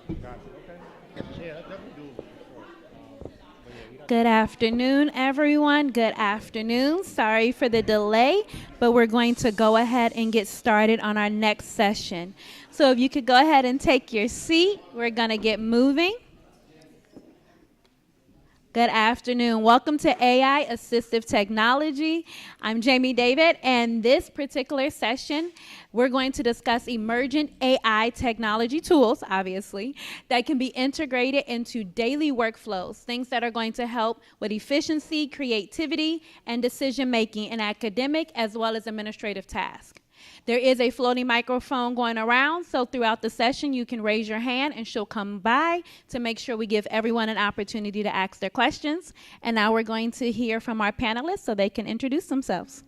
Gotcha. Okay. Yeah, that's definitely doable for sure. But yeah, we have Good afternoon, everyone. Good afternoon. Sorry for the delay, but we're going to go ahead and get started on our next session. So if you could go ahead and take your seat, we're going to get moving. Good afternoon. Welcome to AI Assistive Technology. I'm Jamie David, and this particular session, we're going to discuss emergent AI technology tools, obviously, that can be integrated into daily workflows, things that are going to help with efficiency, creativity, and decision making in academic as well as administrative tasks. There is a floating microphone going around, so throughout the session, you can raise your hand and she'll come by to make sure we give everyone an opportunity to ask their questions. And now we're going to hear from our panelists so they can introduce themselves.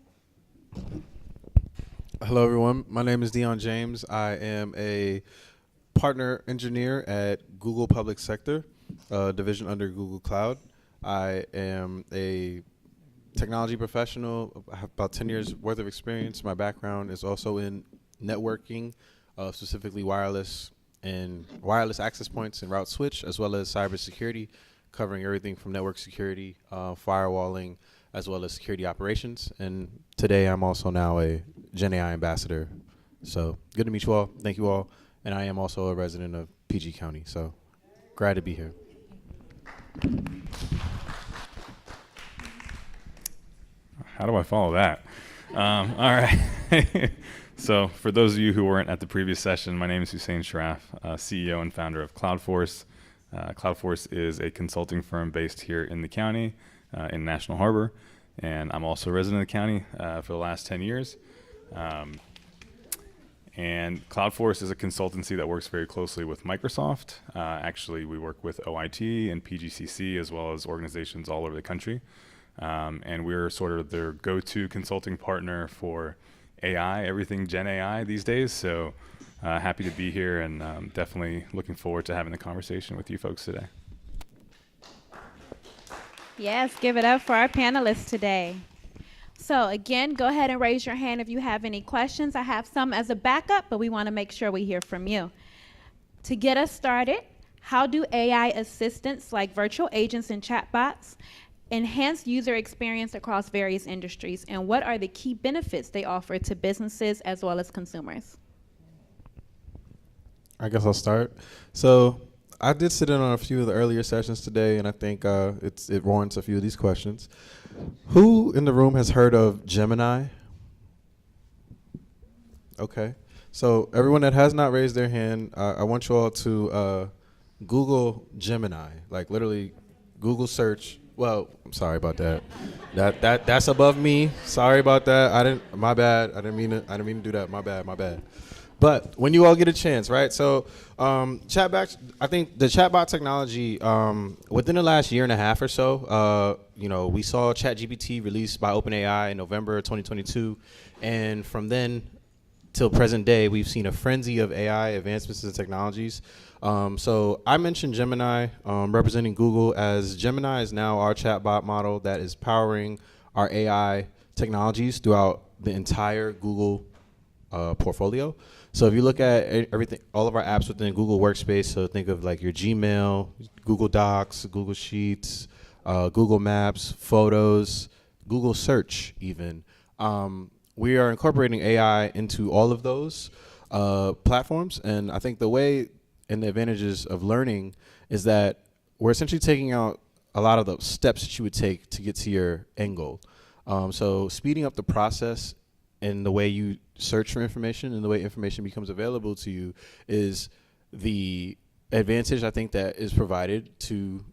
Hello, everyone. My name is Dion James. I am a partner engineer at Google Public Sector, division under Google Cloud. I am a technology professional. I have about 10 years worth of experience. My background is also in networking, specifically wireless and wireless access points and route switch, as well as cybersecurity, covering everything from network security, firewalling, as well as security operations. And today I'm also now a Gen AI ambassador. So good to meet you all. Thank you all. And I am also a resident of PG County. So glad to be here. How do I follow that? All right. So for those of you who weren't at the previous session, my name is Hussein Sharaf, CEO and founder of CloudForce. CloudForce is a consulting firm based here in the county, in National Harbor. And I'm also a resident of the county for the last 10 years. And CloudForce is a consultancy that works very closely with Microsoft. Actually, we work with OIT and PGCC as well as organizations all over the country. And we're sort of their go-to consulting partner for AI, everything Gen AI these days. So happy to be here and definitely looking forward to having the conversation with you folks today. Yes, give it up for our panelists today. So again, go ahead and raise your hand if you have any questions. I have some as a backup, but we want to make sure we hear from you. To get us started, how do AI assistants like virtual agents and chatbots enhance user experience across various industries, and what are the key benefits they offer to businesses as well as consumers? I guess I'll start. So I did sit in on a few of the earlier sessions today, and I think it warrants a few of these questions. Who in the room has heard of Gemini? Okay. So everyone that has not raised their hand, I want you all to Google Gemini, like literally Google search. Well, I'm sorry about that. That's above me. Sorry about that. My bad. I didn't mean to do that. My bad. But when you all get a chance, right? So chatbots, I think the chatbot technology, within the last year and a half or so, we saw ChatGPT released by OpenAI in November 2022. And from then till present day, we've seen a frenzy of AI advancements and technologies. So I mentioned Gemini, representing Google, as Gemini is now our chatbot model that is powering our AI technologies throughout the entire Google portfolio. So if you look at everything, all of our apps within Google Workspace, so think of like your Gmail, Google Docs, Google Sheets, Google Maps, Photos, Google Search even. We are incorporating AI into all of those platforms. And I think the way and the advantages of learning is that we're essentially taking out a lot of the steps that you would take to get to your end goal. So speeding up the process and the way you search for information and the way information becomes available to you is the advantage I think that is provided to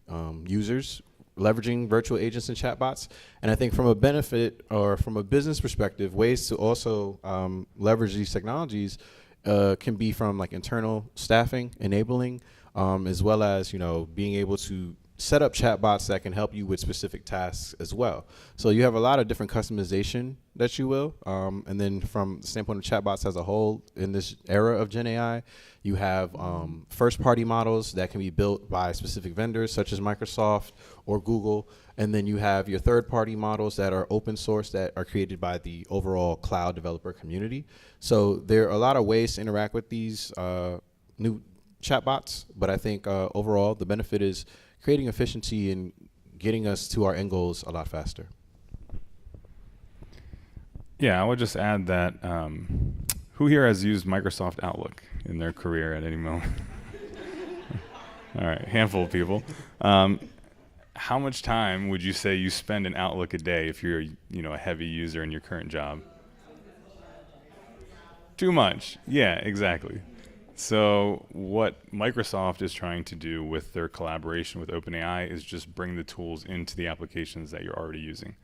users leveraging virtual agents and chatbots. And I think from a benefit or from a business perspective, ways to also leverage these technologies can be from like internal staffing, enabling, as well as, being able to set up chatbots that can help you with specific tasks as well. So you have a lot of different customization that you will. And then from the standpoint of chatbots as a whole, in this era of Gen AI, you have first-party models that can be built by specific vendors such as Microsoft or Google. And then you have your third-party models that are open source that are created by the overall cloud developer community. So there are a lot of ways to interact with these new chatbots, but I think overall the benefit is creating efficiency and getting us to our end goals a lot faster. Yeah, I would just add that who here has used Microsoft Outlook in their career at any moment? All right, handful of people. How much time would you say you spend in Outlook a day if you're, a heavy user in your current job? Too much. Yeah, exactly. So what Microsoft is trying to do with their collaboration with OpenAI is just bring the tools into the applications that you're already using.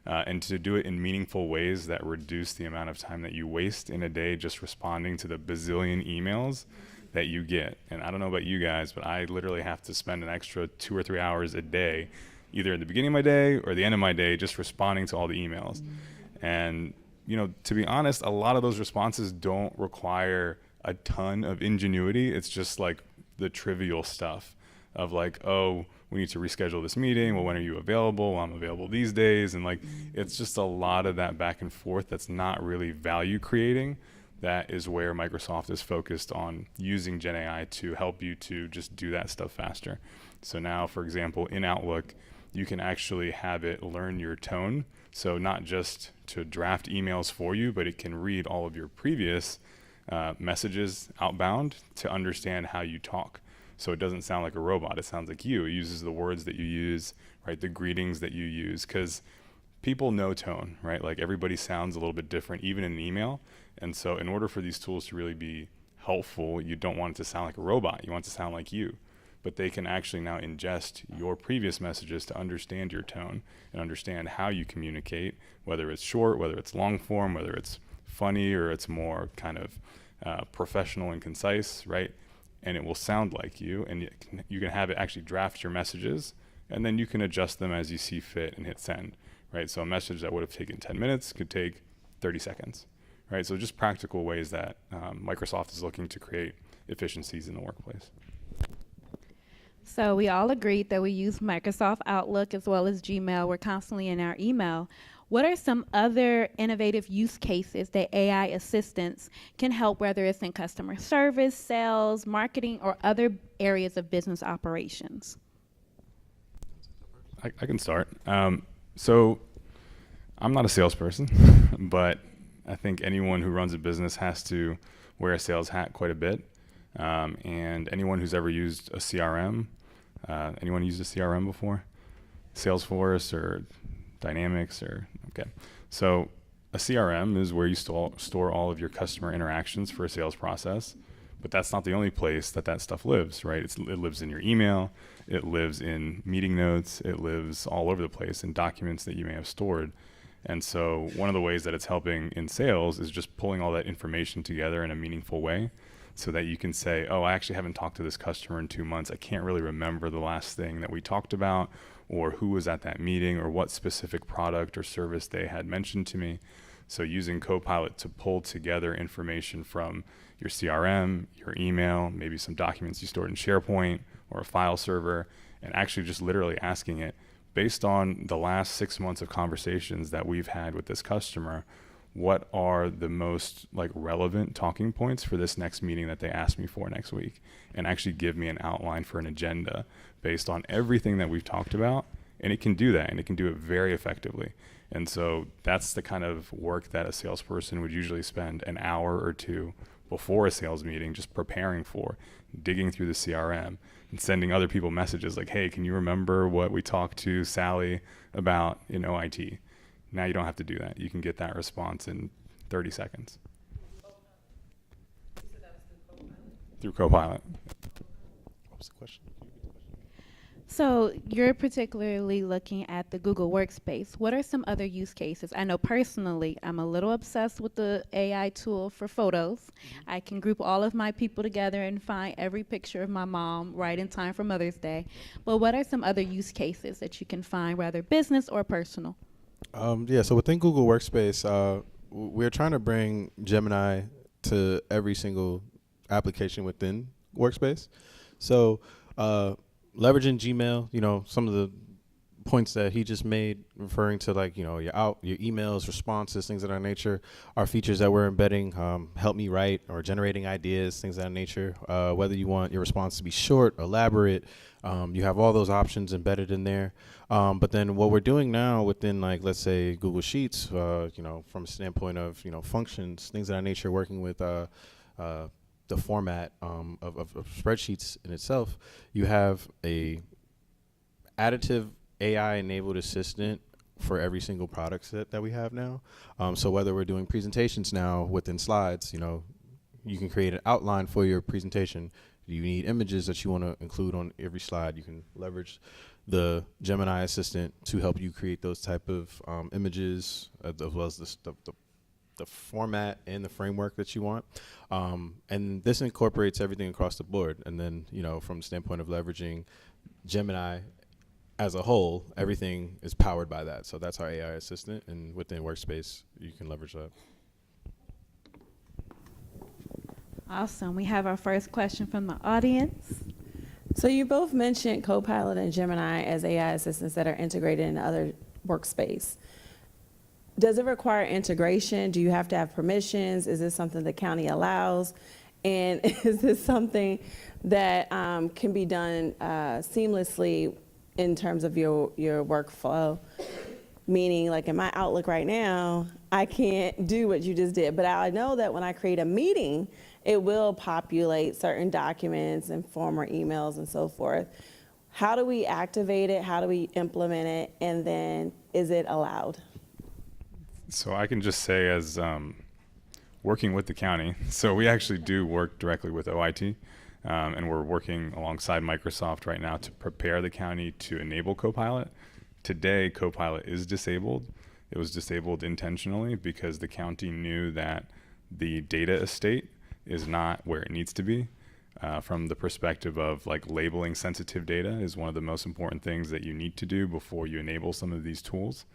And to do it in meaningful ways that reduce the amount of time that you waste in a day just responding to the bazillion emails that you get. And I don't know about you guys, but I literally have to spend an extra 2 or 3 hours a day, either at the beginning of my day or the end of my day, just responding to all the emails. And, to be honest, a lot of those responses don't require a ton of ingenuity. It's just like the trivial stuff of like, oh, we need to reschedule this meeting. Well, when are you available? Well, I'm available these days. And it's just a lot of that back and forth that's not really value creating. That is where Microsoft is focused on using Gen AI to help you to just do that stuff faster. So now, for example, in Outlook, you can actually have it learn your tone. So not just to draft emails for you, but it can read all of your previous messages outbound to understand how you talk. So it doesn't sound like a robot. It sounds like you. It uses the words that you use, right? The greetings that you use, because people know tone, right? Like everybody sounds a little bit different, even in an email. And so in order for these tools to really be helpful, you don't want it to sound like a robot. You want it to sound like you. But they can actually now ingest your previous messages to understand your tone and understand how you communicate, whether it's short, whether it's long form, whether it's funny or it's more kind of professional and concise, right? And it will sound like you, and you can have it actually draft your messages, and then you can adjust them as you see fit and hit send, right? So a message that would have taken 10 minutes could take 30 seconds, right? So just practical ways that Microsoft is looking to create efficiencies in the workplace. So we all agreed that we use Microsoft Outlook as well as Gmail. We're constantly in our email. What are some other innovative use cases that AI assistants can help, whether it's in customer service, sales, marketing, or other areas of business operations? I can start. So I'm not a salesperson, but I think anyone who runs a business has to wear a sales hat quite a bit. And anyone who's ever used a CRM, anyone used a CRM before? Salesforce or Dynamics okay. So a CRM is where you store all of your customer interactions for a sales process, but that's not the only place that stuff lives, right? It lives in your email, it lives in meeting notes, it lives all over the place in documents that you may have stored. And so one of the ways that it's helping in sales is just pulling all that information together in a meaningful way so that you can say, oh, I actually haven't talked to this customer in 2 months. I can't really remember the last thing that we talked about or who was at that meeting or what specific product or service they had mentioned to me. So using Copilot to pull together information from your CRM, your email, maybe some documents you stored in SharePoint or a file server, and actually just literally asking it, based on the last 6 months of conversations that we've had with this customer, what are the most relevant talking points for this next meeting that they asked me for next week, and actually give me an outline for an agenda based on everything that we've talked about. And it can do that, and it can do it very effectively. And so that's the kind of work that a salesperson would usually spend an hour or two before a sales meeting just preparing for, digging through the CRM and sending other people messages like, hey, can you remember what we talked to Sally about in OIT? Now you don't have to do that. You can get that response in 30 seconds. Through Copilot. What was the question? So you're particularly looking at the Google Workspace. What are some other use cases? I know personally, I'm a little obsessed with the AI tool for photos. Mm-hmm. I can group all of my people together and find every picture of my mom right in time for Mother's Day. But what are some other use cases that you can find, whether business or personal? So within Google Workspace, we're trying to bring Gemini to every single application within Workspace. So leveraging Gmail, some of the points that he just made, referring to like, your emails, responses, things of that nature, are features that we're embedding. Help me write or generating ideas, things of that nature. Whether you want your response to be short, elaborate, you have all those options embedded in there. But then what we're doing now within, like, let's say Google Sheets, from a standpoint of, functions, things of that nature, working with the format of spreadsheets in itself, you have a additive AI-enabled assistant for every single product set that we have now. So whether we're doing presentations now within slides, you can create an outline for your presentation. You need images that you want to include on every slide. You can leverage the Gemini assistant to help you create those type of images, as well as the format and the framework that you want. And this incorporates everything across the board. And then, from the standpoint of leveraging Gemini as a whole, everything is powered by that. So that's our AI assistant, and within Workspace, you can leverage that. Awesome. We have our first question from the audience. So you both mentioned Copilot and Gemini as AI assistants that are integrated in other workspace. Does it require integration? Do you have to have permissions? Is this something the county allows? And is this something that can be done seamlessly in terms of your workflow? Meaning, like in my Outlook right now, I can't do what you just did, but I know that when I create a meeting, it will populate certain documents and former emails and so forth. How do we activate it? How do we implement it? And then is it allowed? So I can just say, as working with the county, so we actually do work directly with OIT, and we're working alongside Microsoft right now to prepare the county to enable Copilot. Today, Copilot is disabled. It was disabled intentionally because the county knew that the data estate is not where it needs to be. From the perspective of like labeling sensitive data is one of the most important things that you need to do before you enable some of these tools.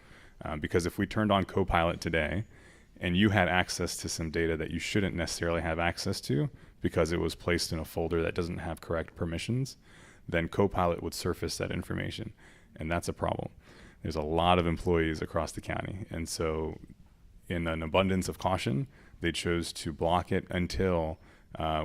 Because if we turned on Copilot today and you had access to some data that you shouldn't necessarily have access to because it was placed in a folder that doesn't have correct permissions, then Copilot would surface that information. And that's a problem. There's a lot of employees across the county. And so in an abundance of caution, they chose to block it until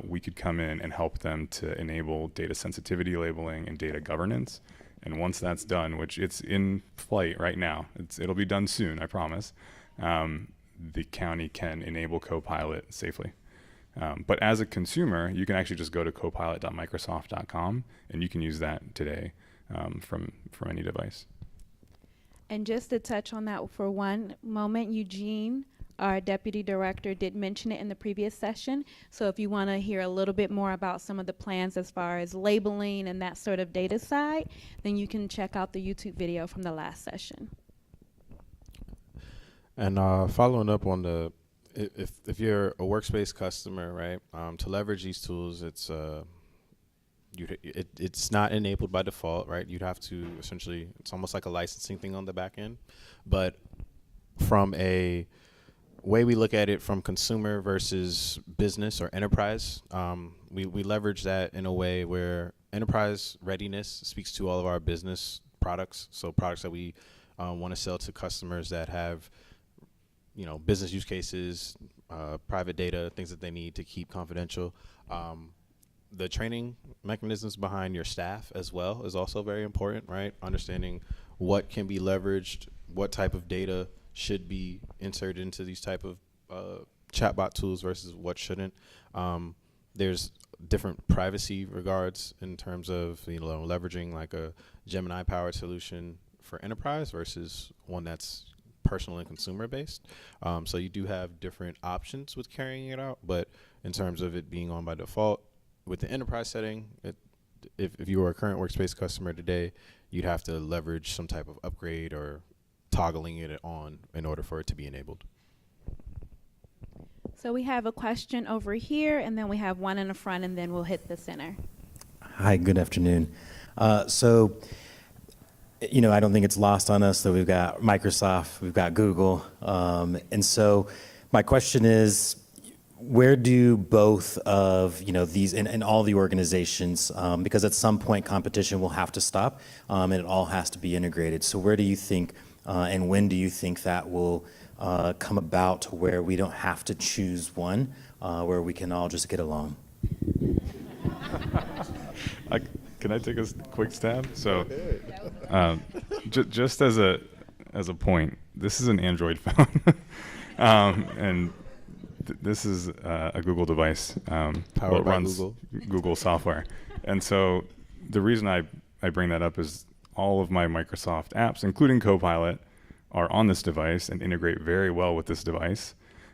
we could come in and help them to enable data sensitivity labeling and data governance. And once that's done, which it's in flight right now, it'll be done soon, I promise, the county can enable Copilot safely. But as a consumer, you can actually just go to copilot.microsoft.com and you can use that today from any device. And just to touch on that for one moment, Eugene, our deputy director, did mention it in the previous session. So if you want to hear a little bit more about some of the plans as far as labeling and that sort of data side, then you can check out the YouTube video from the last session. And following up on the, if you're a Workspace customer, right, to leverage these tools, it's not enabled by default, right? You'd have to essentially, it's almost like a licensing thing on the back end. But from a way we look at it from consumer versus business or enterprise, we leverage that in a way where enterprise readiness speaks to all of our business products. So products that we want to sell to customers that have, business use cases, private data, things that they need to keep confidential. The training mechanisms behind your staff as well is also very important, right? Understanding what can be leveraged, what type of data should be inserted into these type of chatbot tools versus what shouldn't. There's different privacy regards in terms of leveraging like a Gemini powered solution for enterprise versus one that's personal and consumer based. So you do have different options with carrying it out, but in terms of it being on by default, with the enterprise setting, if you were a current Workspace customer today, you'd have to leverage some type of upgrade or toggling it on in order for it to be enabled. So we have a question over here, and then we have one in the front, and then we'll hit the center. Hi, good afternoon. I don't think it's lost on us that we've got Microsoft, we've got Google. And so my question is, where do both of these and all the organizations, because at some point competition will have to stop, and it all has to be integrated. So where do you think, and when do you think that will come about where we don't have to choose one, where we can all just get along? Can I take a quick stab? So, just as a point, this is an Android phone, and this is a Google device. Powered by runs Google software, and so the reason I bring that up is all of my Microsoft apps, including Copilot, are on this device and integrate very well with this device.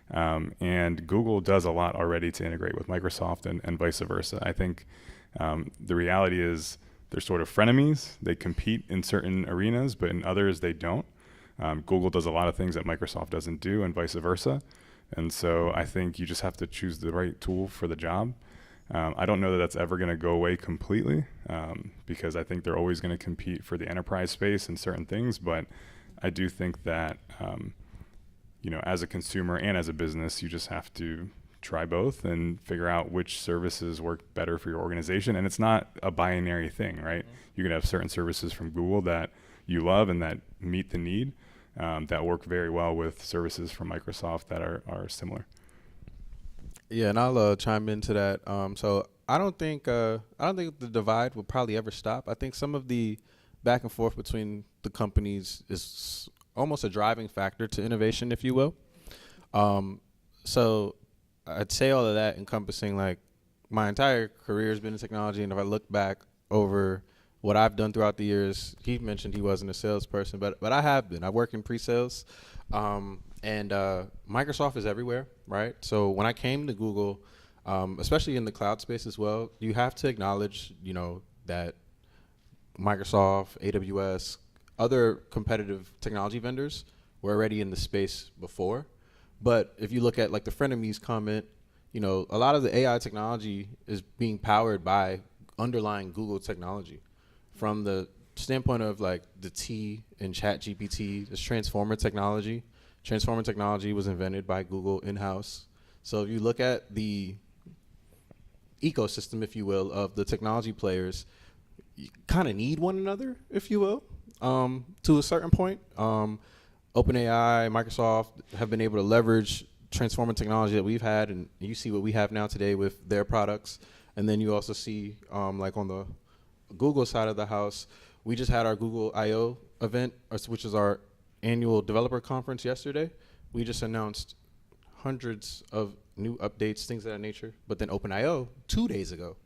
And Google does a lot already to integrate with Microsoft and vice versa. I think the reality is they're sort of frenemies. They compete in certain arenas, but in others they don't. Google does a lot of things that Microsoft doesn't do and vice versa. And so I think you just have to choose the right tool for the job. I don't know that that's ever going to go away completely, because I think they're always going to compete for the enterprise space and certain things. But I do think that, as a consumer and as a business, you just have to try both and figure out which services work better for your organization. And it's not a binary thing, right? You can have certain services from Google that you love and that meet the need, that work very well with services from Microsoft that are similar. Yeah, and I'll chime into that. So I don't think the divide will probably ever stop. I think some of the back and forth between the companies is almost a driving factor to innovation, if you will. So I'd say all of that encompassing, like, my entire career has been in technology, and if I look back over what I've done throughout the years, he mentioned he wasn't a salesperson, but I have been. I work in pre-sales, and Microsoft is everywhere, right? So when I came to Google, especially in the cloud space as well, you have to acknowledge, that Microsoft, AWS, other competitive technology vendors were already in the space before. But if you look at like the frenemies comment, a lot of the AI technology is being powered by underlying Google technology. From the standpoint of like the T in ChatGPT, this transformer technology. Transformer technology was invented by Google in-house. So if you look at the ecosystem, if you will, of the technology players, you kind of need one another, if you will, to a certain point. OpenAI, Microsoft have been able to leverage transformer technology that we've had, and you see what we have now today with their products. And then you also see, like on the Google side of the house, we just had our Google I/O event, which is our annual developer conference yesterday. We just announced hundreds of new updates, things of that nature. But then OpenIO 2 days ago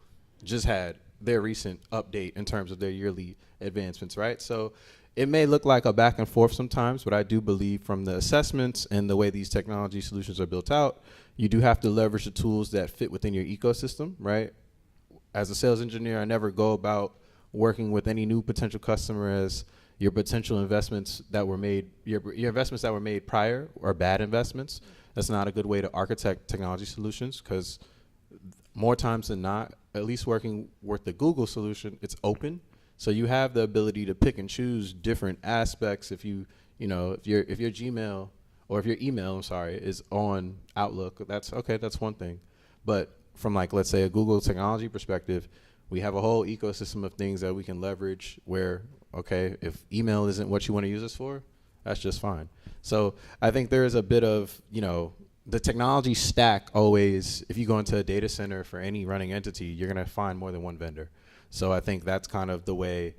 just had their recent update in terms of their yearly advancements, right? So it may look like a back and forth sometimes, but I do believe from the assessments and the way these technology solutions are built out, you do have to leverage the tools that fit within your ecosystem, right? As a sales engineer, I never go about working with any new potential customer as your potential investments that were made, your investments that were made prior are bad investments. That's not a good way to architect technology solutions, because more times than not, at least working with the Google solution, it's open. So you have the ability to pick and choose different aspects. If if your Gmail or if your email, is on Outlook, that's okay, that's one thing. But from like, let's say a Google technology perspective, we have a whole ecosystem of things that we can leverage where, okay, if email isn't what you want to use this for, that's just fine. So I think there is a bit of, the technology stack always, if you go into a data center for any running entity, you're going to find more than one vendor. So I think that's kind of the way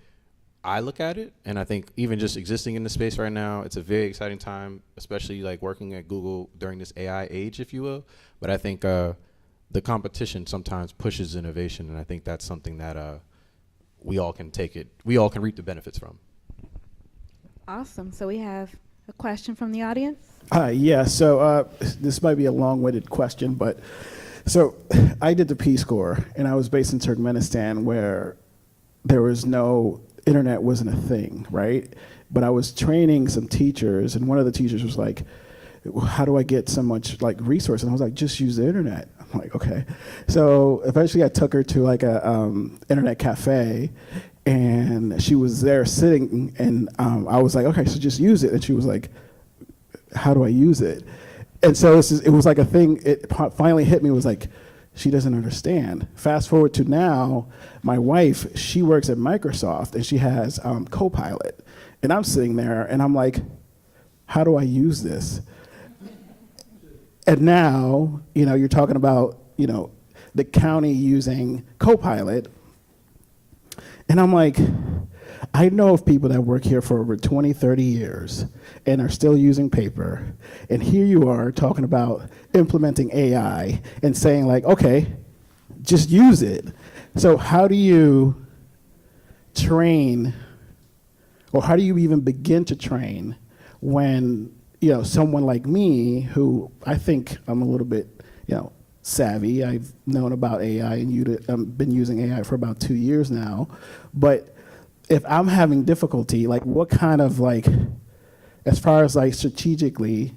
I look at it. And I think even just existing in the space right now, it's a very exciting time, especially like working at Google during this AI age, if you will. But I think the competition sometimes pushes innovation, and I think that's something that we all can reap the benefits from. Awesome. So we have a question from the audience. So this might be a long-winded question, but so I did the Peace Corps, and I was based in Turkmenistan, where there was internet wasn't a thing, right? But I was training some teachers, and one of the teachers was like, how do I get so much like resource? And I was like, just use the internet. I'm like, okay. So eventually I took her to like a internet cafe, and she was there sitting, and I was like, okay, so just use it. And she was like, how do I use it? And so it was like a thing, finally hit me, was like, she doesn't understand. Fast forward to now, my wife, she works at Microsoft and she has Copilot. And I'm sitting there and I'm like, how do I use this? And now, you're talking about, the county using Copilot. And I'm like, I know of people that work here for over 20, 30 years and are still using paper. And here you are talking about implementing AI and saying like, okay, just use it. So how do you train, or how do you even begin to train when, someone like me, who I think I'm a little bit, savvy. I've known about AI and been using AI for about 2 years now. But if I'm having difficulty, like what kind of as far as strategically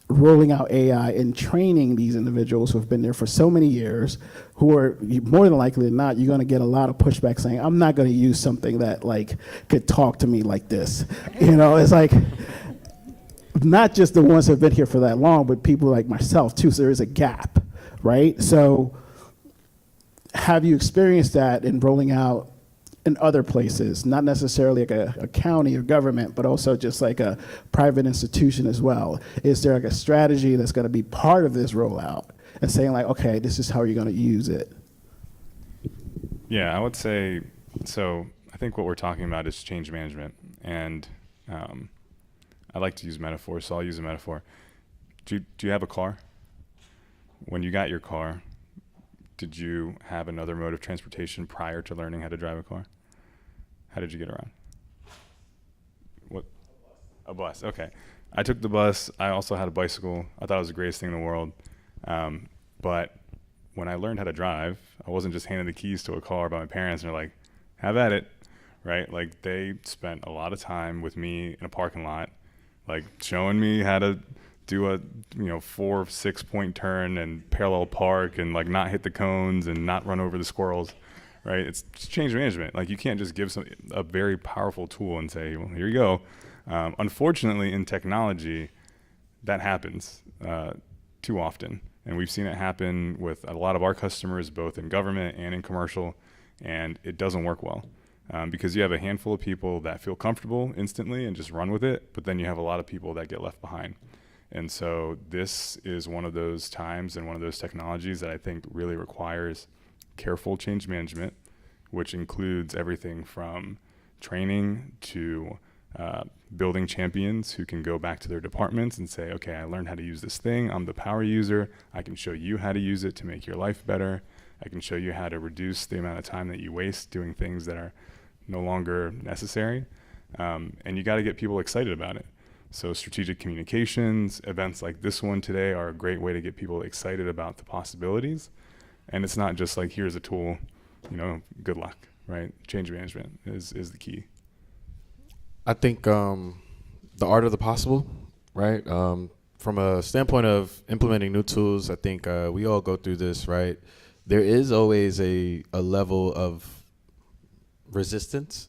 rolling out AI and training these individuals who have been there for so many years, who are more than likely than not, you're going to get a lot of pushback saying, I'm not going to use something that could talk to me like this. It's like, not just the ones who have been here for that long, but people like myself too. So there is a gap, right? So have you experienced that in rolling out in other places, not necessarily like a county or government, but also just like a private institution as well? Is there a strategy that's going to be part of this rollout and saying okay, this is how you're going to use it? Yeah, I would say, so I think what we're talking about is change management. And I like to use metaphors, so I'll use a metaphor. Do you have a car? When you got your car, did you have another mode of transportation prior to learning how to drive a car? How did you get around? What? A bus, okay. I took the bus. I also had a bicycle. I thought it was the greatest thing in the world. But when I learned how to drive, I wasn't just handed the keys to a car by my parents and they're like, have at it, right? They spent a lot of time with me in a parking lot, showing me how to do a 4-6 point turn and parallel park and not hit the cones and not run over the squirrels, right? It's change management. You can't just give a very powerful tool and say, well, here you go. Unfortunately, in technology, that happens too often. And we've seen it happen with a lot of our customers, both in government and in commercial, and it doesn't work well. Because you have a handful of people that feel comfortable instantly and just run with it, but then you have a lot of people that get left behind. And so this is one of those times and one of those technologies that I think really requires careful change management, which includes everything from training to building champions who can go back to their departments and say, okay, I learned how to use this thing. I'm the power user. I can show you how to use it to make your life better. I can show you how to reduce the amount of time that you waste doing things that are no longer necessary. And you got to get people excited about it. So strategic communications, events like this one today are a great way to get people excited about the possibilities. And it's not just here's a tool, good luck, right? Change management is the key. I think the art of the possible, right? From a standpoint of implementing new tools, I think we all go through this, right? There is always a level of resistance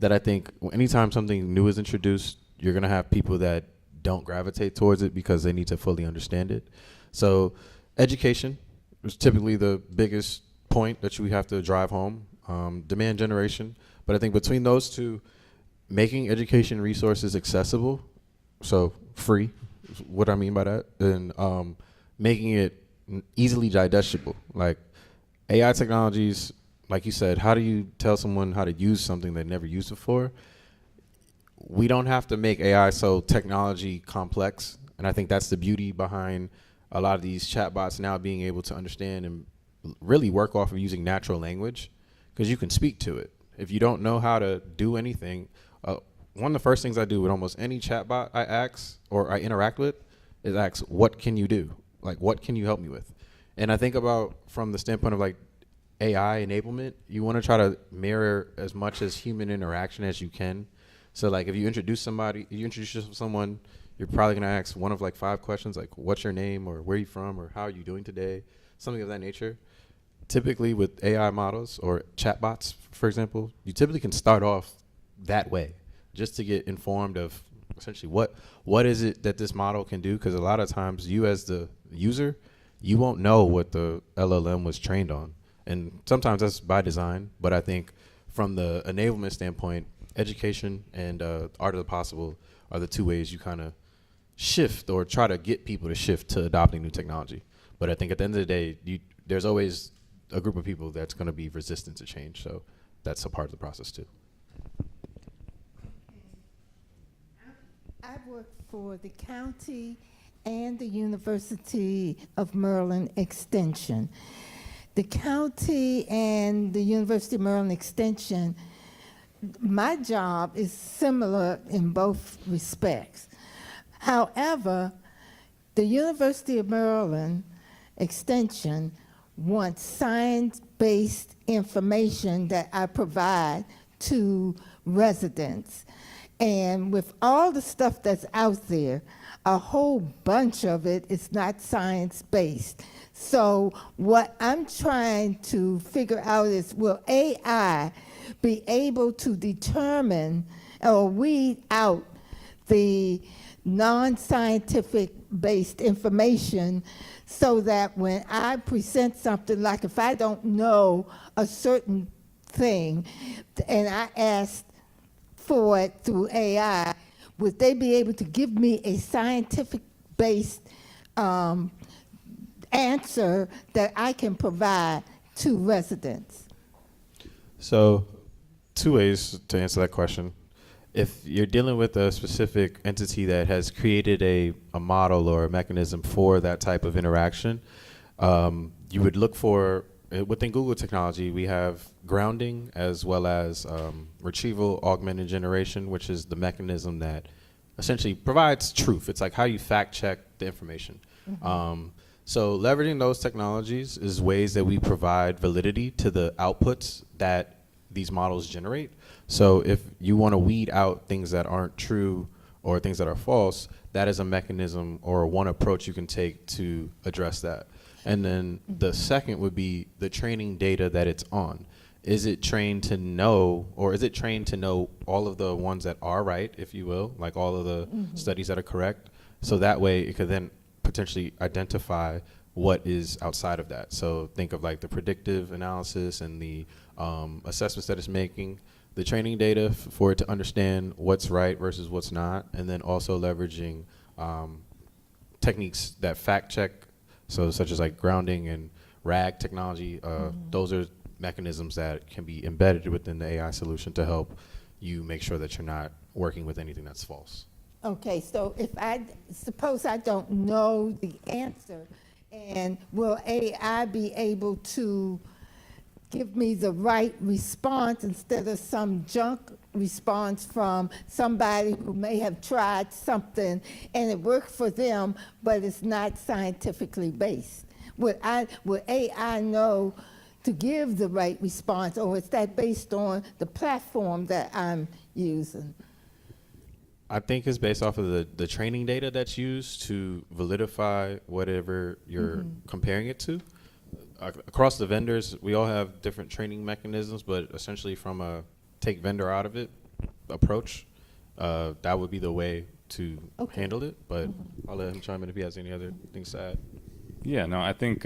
that I think anytime something new is introduced, you're going to have people that don't gravitate towards it because they need to fully understand it. So education is typically the biggest point that we have to drive home, demand generation. But I think between those two, making education resources accessible, so free, is what I mean by that, and making it easily digestible. AI technologies, like you said, how do you tell someone how to use something they never used before? We don't have to make AI so technology complex. And I think that's the beauty behind a lot of these chatbots now being able to understand and really work off of using natural language, because you can speak to it. If you don't know how to do anything, one of the first things I do with almost any chatbot I ask or I interact with is ask, what can you do? What can you help me with? And I think about from the standpoint of AI enablement, you want to try to mirror as much as human interaction as you can. So if you introduce someone, you're probably going to ask one of 5 questions, what's your name, or where are you from, or how are you doing today, something of that nature. Typically with AI models or chatbots, for example, you typically can start off that way just to get informed of essentially what is it that this model can do? Because a lot of times you as the user, you won't know what the LLM was trained on. And sometimes that's by design, but I think from the enablement standpoint, education and art of the possible are the two ways you kind of shift or try to get people to shift to adopting new technology. But I think at the end of the day, there's always a group of people that's going to be resistant to change. So that's a part of the process too. I work for the county and the University of Maryland Extension. The county and the University of Maryland Extension, my job is similar in both respects. However, the University of Maryland Extension wants science-based information that I provide to residents. And with all the stuff that's out there, a whole bunch of it is not science-based. So what I'm trying to figure out is, will AI be able to determine or weed out the non-scientific based information so that when I present something, like if I don't know a certain thing and I ask for it through AI, would they be able to give me a scientific-based answer that I can provide to residents? So 2 ways to answer that question. If you're dealing with a specific entity that has created a model or a mechanism for that type of interaction, you would look for, within Google technology, we have grounding as well as retrieval augmented generation, which is the mechanism that essentially provides truth. It's like how you fact check the information. So leveraging those technologies is ways that we provide validity to the outputs that these models generate. So if you want to weed out things that aren't true or things that are false, that is a mechanism or one approach you can take to address that. And then the second would be the training data that it's on. Is it trained to know, or is it trained to know all of the ones that are right, if you will, like all of the studies that are correct? So that way it could then potentially identify what is outside of that. So think of like the predictive analysis and the assessments that it's making, the training data for it to understand what's right versus what's not, and then also leveraging techniques that fact check, so such as like grounding and RAG technology. Those are mechanisms that can be embedded within the AI solution to help you make sure that you're not working with anything that's false. Okay, so if suppose I don't know the answer, and will AI be able to give me the right response instead of some junk response from somebody who may have tried something and it worked for them, but it's not scientifically based? Would AI know to give the right response, or is that based on the platform that I'm using? I think it's based off of the training data that's used to validify whatever you're comparing it to. Across the vendors, we all have different training mechanisms, but essentially from a take vendor out of it approach, that would be the way to handle it. But I'll let him chime in if he has any other things to add. Yeah, no, I think,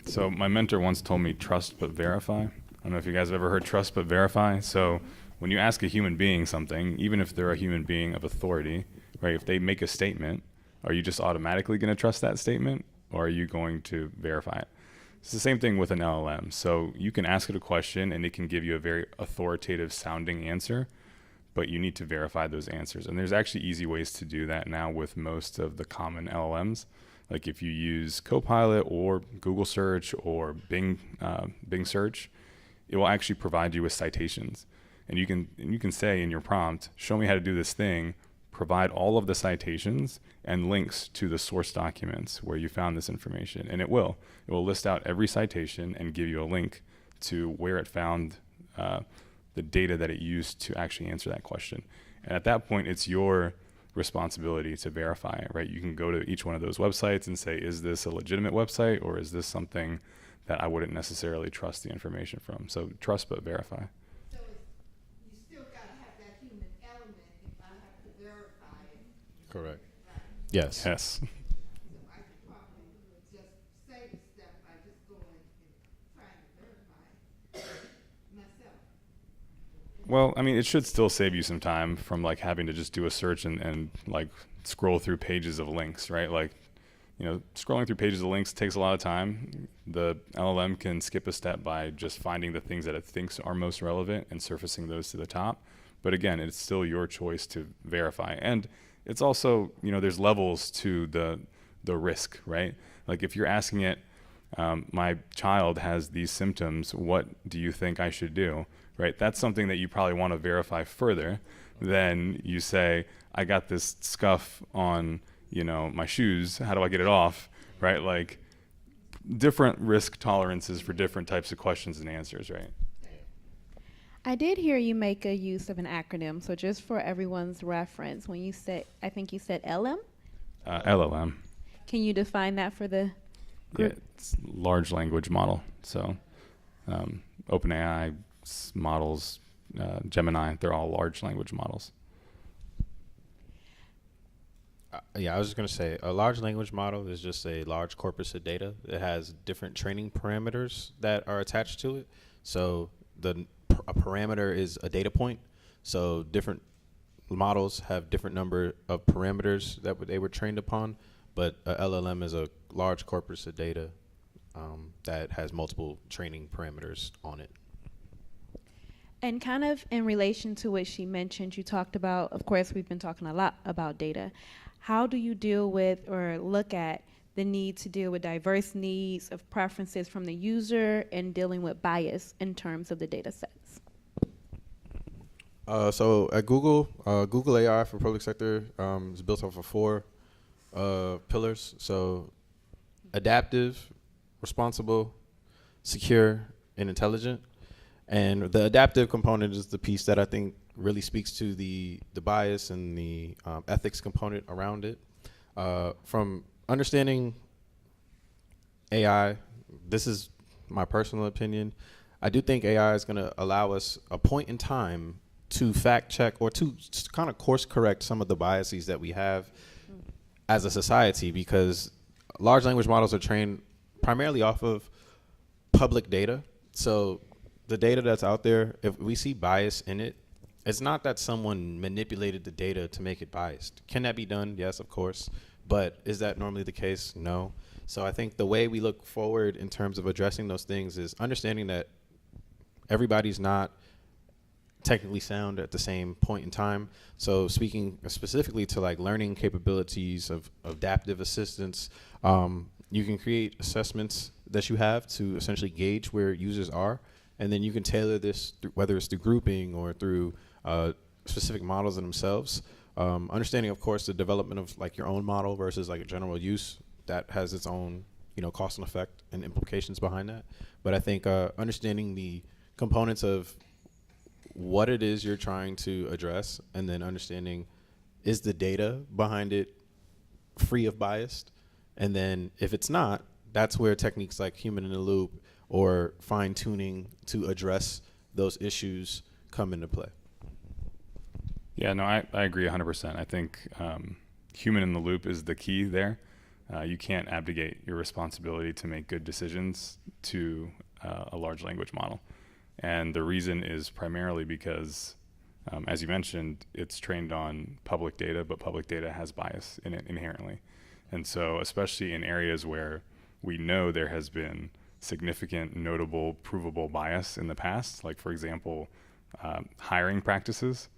so my mentor once told me trust but verify. I don't know if you guys have ever heard trust but verify. So when you ask a human being something, even if they're a human being of authority, right, if they make a statement, are you just automatically going to trust that statement, or are you going to verify it? It's the same thing with an LLM. So you can ask it a question and it can give you a very authoritative sounding answer, but you need to verify those answers. And there's actually easy ways to do that now with most of the common LLMs. Like if you use Copilot or Google Search or Bing Search, it will actually provide you with citations. And you can say in your prompt, show me how to do this thing, provide all of the citations and links to the source documents where you found this information. And it will list out every citation and give you a link to where it found the data that it used to actually answer that question. And at that point, it's your responsibility to verify it, right? You can go to each one of those websites and say, is this a legitimate website, or is this something that I wouldn't necessarily trust the information from? So trust but verify. So you still got to have that human element if I have to verify Correct. Yes. Yes. Well, I mean, it should still save you some time from like having to just do a search and like scroll through pages of links, right? Like, scrolling through pages of links takes a lot of time. The LLM can skip a step by just finding the things that it thinks are most relevant and surfacing those to the top. But again, it's still your choice to verify. And it's also, there's levels to the risk, right? Like if you're asking it, my child has these symptoms, what do you think I should do? Right? That's something that you probably want to verify further than you say, I got this scuff on, my shoes, how do I get it off? Right? Like different risk tolerances for different types of questions and answers, right? I did hear you make a use of an acronym. So just for everyone's reference, when you said, I think you said LM? LLM. Can you define that for the group? Yeah, it's large language model. So OpenAI models, Gemini, they're all large language models. Yeah, I was just going to say a large language model is just a large corpus of data. It has different training parameters that are attached to it. So a parameter is a data point. So different models have different number of parameters that they were trained upon. But a LLM is a large corpus of data that has multiple training parameters on it. And kind of in relation to what she mentioned, you talked about, of course, we've been talking a lot about data. How do you deal with or look at the need to deal with diverse needs of preferences from the user and dealing with bias in terms of the data sets? So at Google, Google AI for public sector is built off of 4 pillars. So adaptive, responsible, secure, and intelligent. And the adaptive component is the piece that I think really speaks to the bias and the ethics component around it. From understanding AI, this is my personal opinion, I do think AI is going to allow us a point in time to fact check or to kind of course correct some of the biases that we have as a society, because large language models are trained primarily off of public data. So the data that's out there, if we see bias in it, it's not that someone manipulated the data to make it biased. Can that be done? Yes, of course. But is that normally the case? No. So I think the way we look forward in terms of addressing those things is understanding that everybody's not technically sound at the same point in time. So speaking specifically to like learning capabilities of adaptive assistance, you can create assessments that you have to essentially gauge where users are. And then you can tailor this, whether it's through grouping or through specific models in themselves. Understanding, of course, the development of like your own model versus like a general use that has its own, cost and effect and implications behind that. But I think understanding the components of what it is you're trying to address, and then understanding is the data behind it free of bias, and then if it's not, that's where techniques like human in the loop or fine tuning to address those issues come into play. Yeah, no, I agree 100%. I think human in the loop is the key there. You can't abdicate your responsibility to make good decisions to a large language model. And the reason is primarily because, as you mentioned, it's trained on public data, but public data has bias in it inherently. And so especially in areas where we know there has been significant, notable, provable bias in the past, like for example, hiring practices.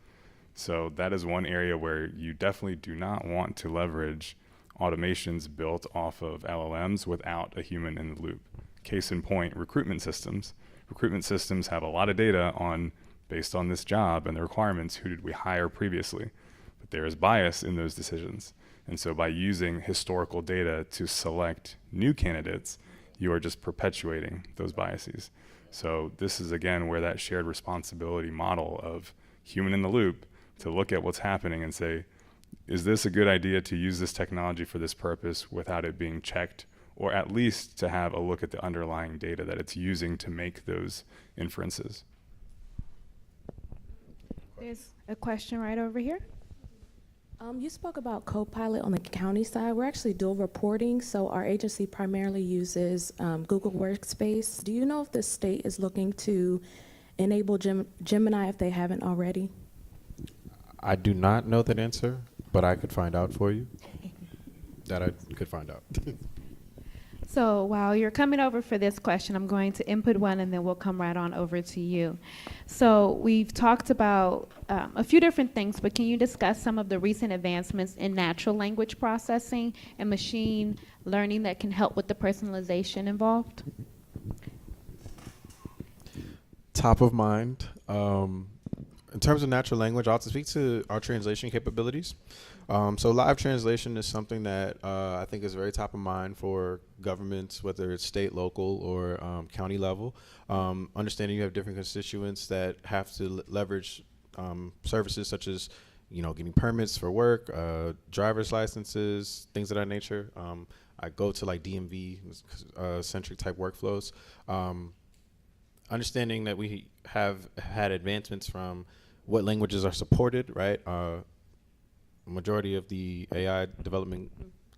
So that is one area where you definitely do not want to leverage automations built off of LLMs without a human in the loop. Case in point, recruitment systems. Recruitment systems have a lot of data on, based on this job and the requirements, who did we hire previously? But there is bias in those decisions. And so by using historical data to select new candidates, you are just perpetuating those biases. So this is, again, where that shared responsibility model of human in the loop to look at what's happening and say, is this a good idea to use this technology for this purpose without it being checked, or at least to have a look at the underlying data that it's using to make those inferences? There's a question right over here. You spoke about Copilot on the county side. We're actually dual reporting, so our agency primarily uses Google Workspace. Do you know if the state is looking to enable Gemini if they haven't already? I do not know that answer, but I could find out for you. That I could find out. So while you're coming over for this question, I'm going to input one and then we'll come right on over to you. So we've talked about a few different things, but can you discuss some of the recent advancements in natural language processing and machine learning that can help with the personalization involved? Top of mind. In terms of natural language, I'll speak to our translation capabilities. So live translation is something that I think is very top of mind for governments, whether it's state, local, or county level. Understanding you have different constituents that have to leverage services such as, getting permits for work, driver's licenses, things of that nature. I go to like DMV centric type workflows. Understanding that we have had advancements from what languages are supported, right? Majority of the AI development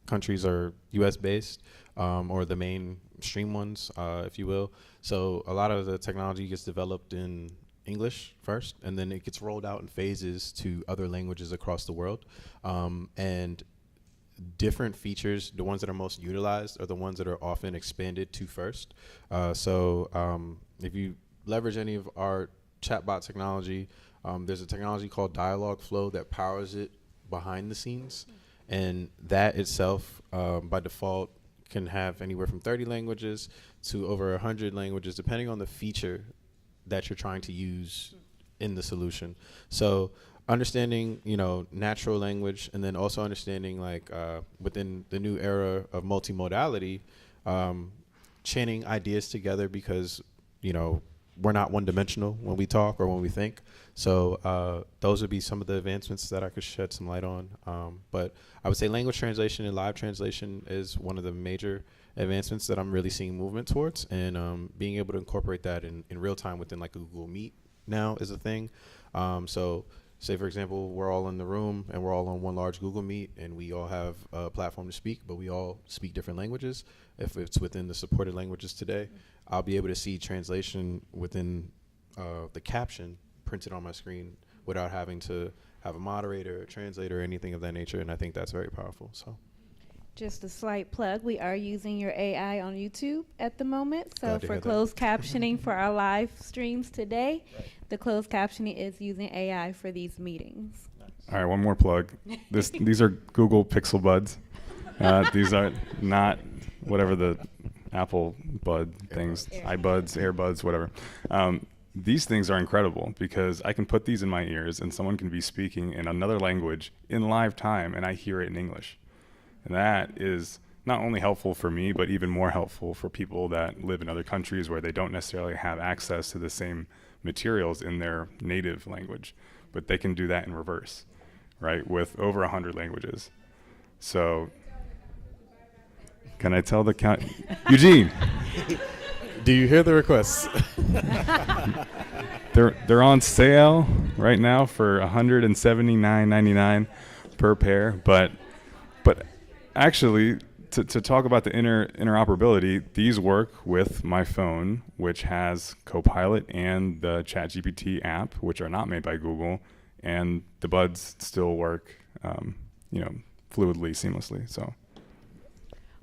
countries are US based, or the mainstream ones, if you will. So a lot of the technology gets developed in English first, and then it gets rolled out in phases to other languages across the world. And different features, the ones that are most utilized are the ones that are often expanded to first. So if you leverage any of our chatbot technology, there's a technology called Dialogflow that powers it behind the scenes, and that itself by default can have anywhere from 30 languages to over 100 languages depending on the feature that you're trying to use in the solution. So understanding natural language, and then also understanding like within the new era of multimodality, chaining ideas together, because we're not one-dimensional when we talk or when we think. So those would be some of the advancements that I could shed some light on. But I would say language translation and live translation is one of the major advancements that I'm really seeing movement towards. And being able to incorporate that in real time within like a Google Meet now is a thing. So say, for example, we're all in the room and we're all on one large Google Meet and we all have a platform to speak, but we all speak different languages. If it's within the supported languages today, I'll be able to see translation within the caption printed on my screen without having to have a moderator, a translator, or anything of that nature. And I think that's very powerful. So, just a slight plug, we are using your AI on YouTube at the moment. So for hear that. closed captioning for our live streams today, the closed captioning is using AI for these meetings. All right, one more plug. These are Google Pixel Buds. These are not whatever the Apple Bud things, iBuds, AirBuds, whatever. These things are incredible because I can put these in my ears and someone can be speaking in another language in live time and I hear it in English. And that is not only helpful for me, but even more helpful for people that live in other countries where they don't necessarily have access to the same materials in their native language, but they can do that in reverse, right? With over 100 languages. So can I tell the count? Eugene. do you hear the requests? They're on sale right now for $179.99 per pair, but actually to talk about the interoperability, these work with my phone, which has Copilot and the ChatGPT app, which are not made by Google, and the buds still work, fluidly, seamlessly. So.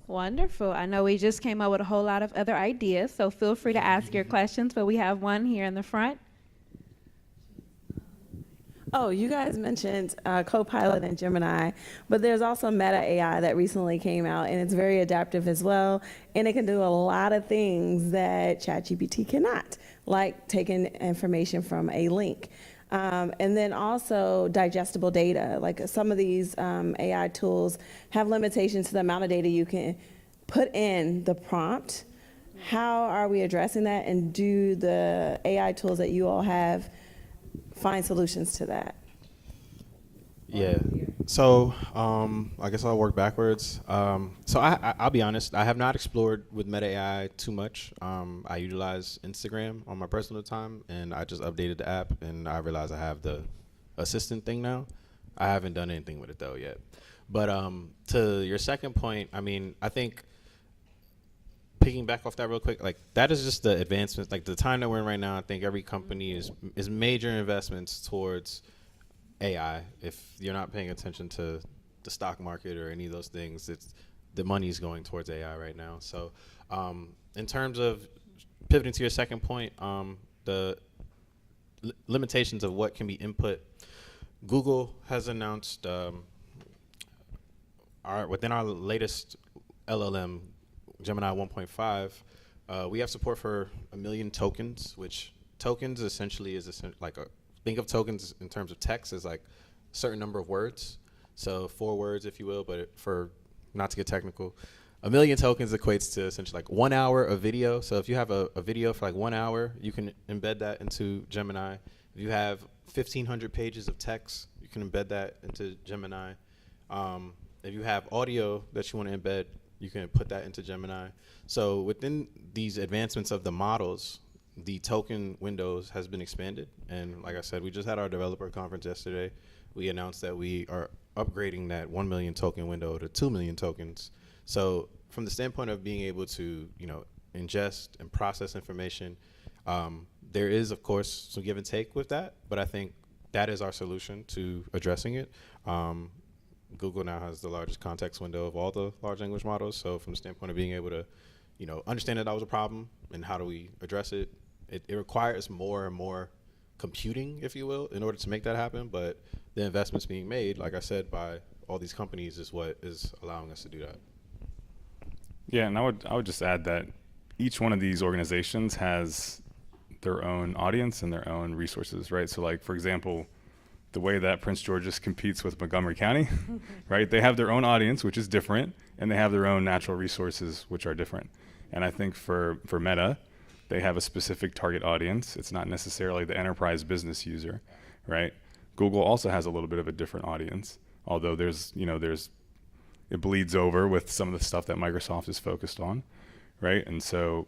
Wonderful. I know we just came up with a whole lot of other ideas, so feel free to ask your questions, but we have one here in the front. Oh, you guys mentioned Copilot and Gemini, but there's also Meta AI that recently came out, and it's very adaptive as well, and it can do a lot of things that ChatGPT cannot, like taking information from a link. And then also digestible data, like some of these AI tools have limitations to the amount of data you can put in the prompt. How are we addressing that, and do the AI tools that you all have find solutions to that? Yeah. So I guess I'll work backwards. So I'll be honest, I have not explored with Meta AI too much. I utilize Instagram on my personal time, and I just updated the app, and I realized I have the assistant thing now. I haven't done anything with it though yet. But to your second point, I mean, I think picking back off that real quick, like that is just the advancements, like the time that we're in right now. I think every company is major investments towards AI. If you're not paying attention to the stock market or any of those things, it's the money's going towards AI right now. So in terms of pivoting to your second point, the limitations of what can be input, Google has announced within our latest LLM, Gemini 1.5, we have support for 1 million tokens, which tokens essentially is like think of tokens in terms of text as like a certain number of words. So 4 words, if you will, but for not to get technical, 1 million tokens equates to essentially like 1 hour of video. So if you have a video for like 1 hour, you can embed that into Gemini. If you have 1,500 pages of text, you can embed that into Gemini. If you have audio that you want to embed, you can put that into Gemini. So within these advancements of the models, the token windows has been expanded. And like I said, we just had our developer conference yesterday. We announced that we are upgrading that 1 million token window to 2 million tokens. So from the standpoint of being able to, ingest and process information, there is, of course, some give and take with that, but I think that is our solution to addressing it. Google now has the largest context window of all the large language models. So from the standpoint of being able to, understand that was a problem and how do we address it, it requires more and more computing, if you will, in order to make that happen. But the investments being made, like I said, by all these companies is what is allowing us to do that. Yeah, and I would just add that each one of these organizations has their own audience and their own resources, right? So like, for example, the way that Prince George's competes with Montgomery County, right? They have their own audience, which is different, and they have their own natural resources, which are different. And I think for Meta, they have a specific target audience. It's not necessarily the enterprise business user, right? Google also has a little bit of a different audience, although it bleeds over with some of the stuff that Microsoft is focused on, right? And so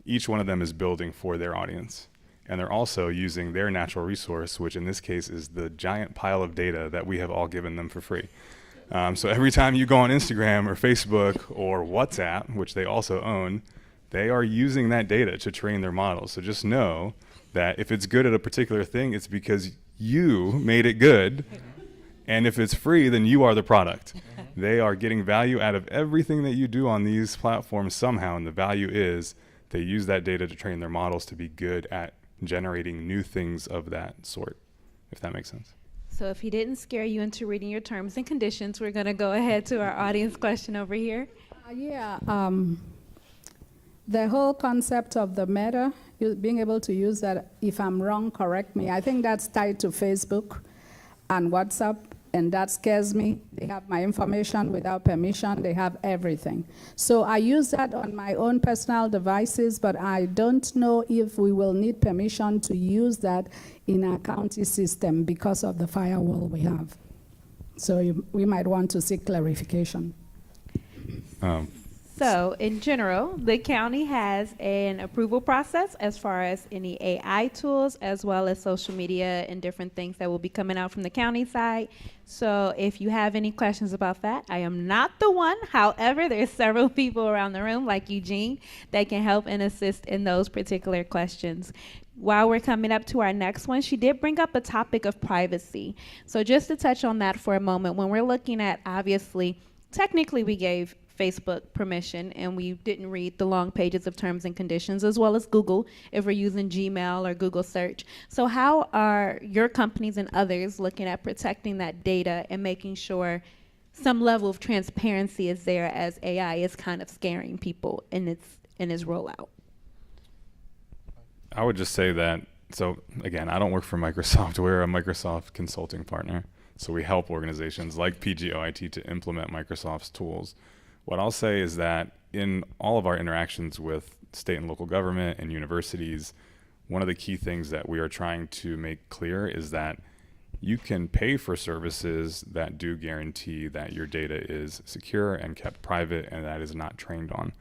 each one of them is building for their audience. And they're also using their natural resource, which in this case is the giant pile of data that we have all given them for free. So every time you go on Instagram or Facebook or WhatsApp, which they also own, they are using that data to train their models. So just know that if it's good at a particular thing, it's because you made it good. And if it's free, then you are the product. They are getting value out of everything that you do on these platforms somehow. And the value is they use that data to train their models to be good at generating new things of that sort, if that makes sense. So if he didn't scare you into reading your terms and conditions, we're going to go ahead to our audience question over here. The whole concept of the meta, being able to use that, if I'm wrong, correct me. I think that's tied to Facebook and WhatsApp, and that scares me. They have my information without permission. They have everything. So I use that on my own personal devices, but I don't know if we will need permission to use that in our county system because of the firewall we have. So we might want to seek clarification. So in general, the county has an approval process as far as any AI tools, as well as social media and different things that will be coming out from the county side. So if you have any questions about that, I am not the one. However, there's several people around the room, like Eugene, that can help and assist in those particular questions. While we're coming up to our next one, she did bring up a topic of privacy. So just to touch on that for a moment, when we're looking at, obviously, technically we gave Facebook permission, and we didn't read the long pages of terms and conditions, as well as Google if we're using Gmail or Google search. So how are your companies and others looking at protecting that data and making sure some level of transparency is there, as AI is kind of scaring people in its rollout? I would just say that, so again, I don't work for Microsoft. We're a Microsoft consulting partner. So we help organizations like PGOIT to implement Microsoft's tools. What I'll say is that in all of our interactions with state and local government and universities, one of the key things that we are trying to make clear is that you can pay for services that do guarantee that your data is secure and kept private and that is not trained on.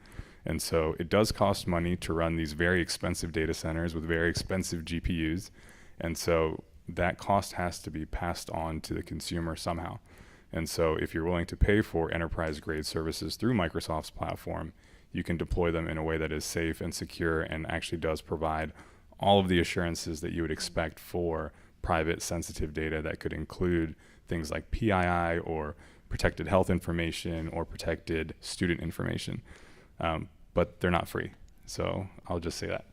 And so it does cost money to run these very expensive data centers with very expensive GPUs. And so that cost has to be passed on to the consumer somehow. And so if you're willing to pay for enterprise grade services through Microsoft's platform, you can deploy them in a way that is safe and secure and actually does provide all of the assurances that you would expect for private sensitive data that could include things like PII or protected health information or protected student information. But they're not free. So I'll just say that.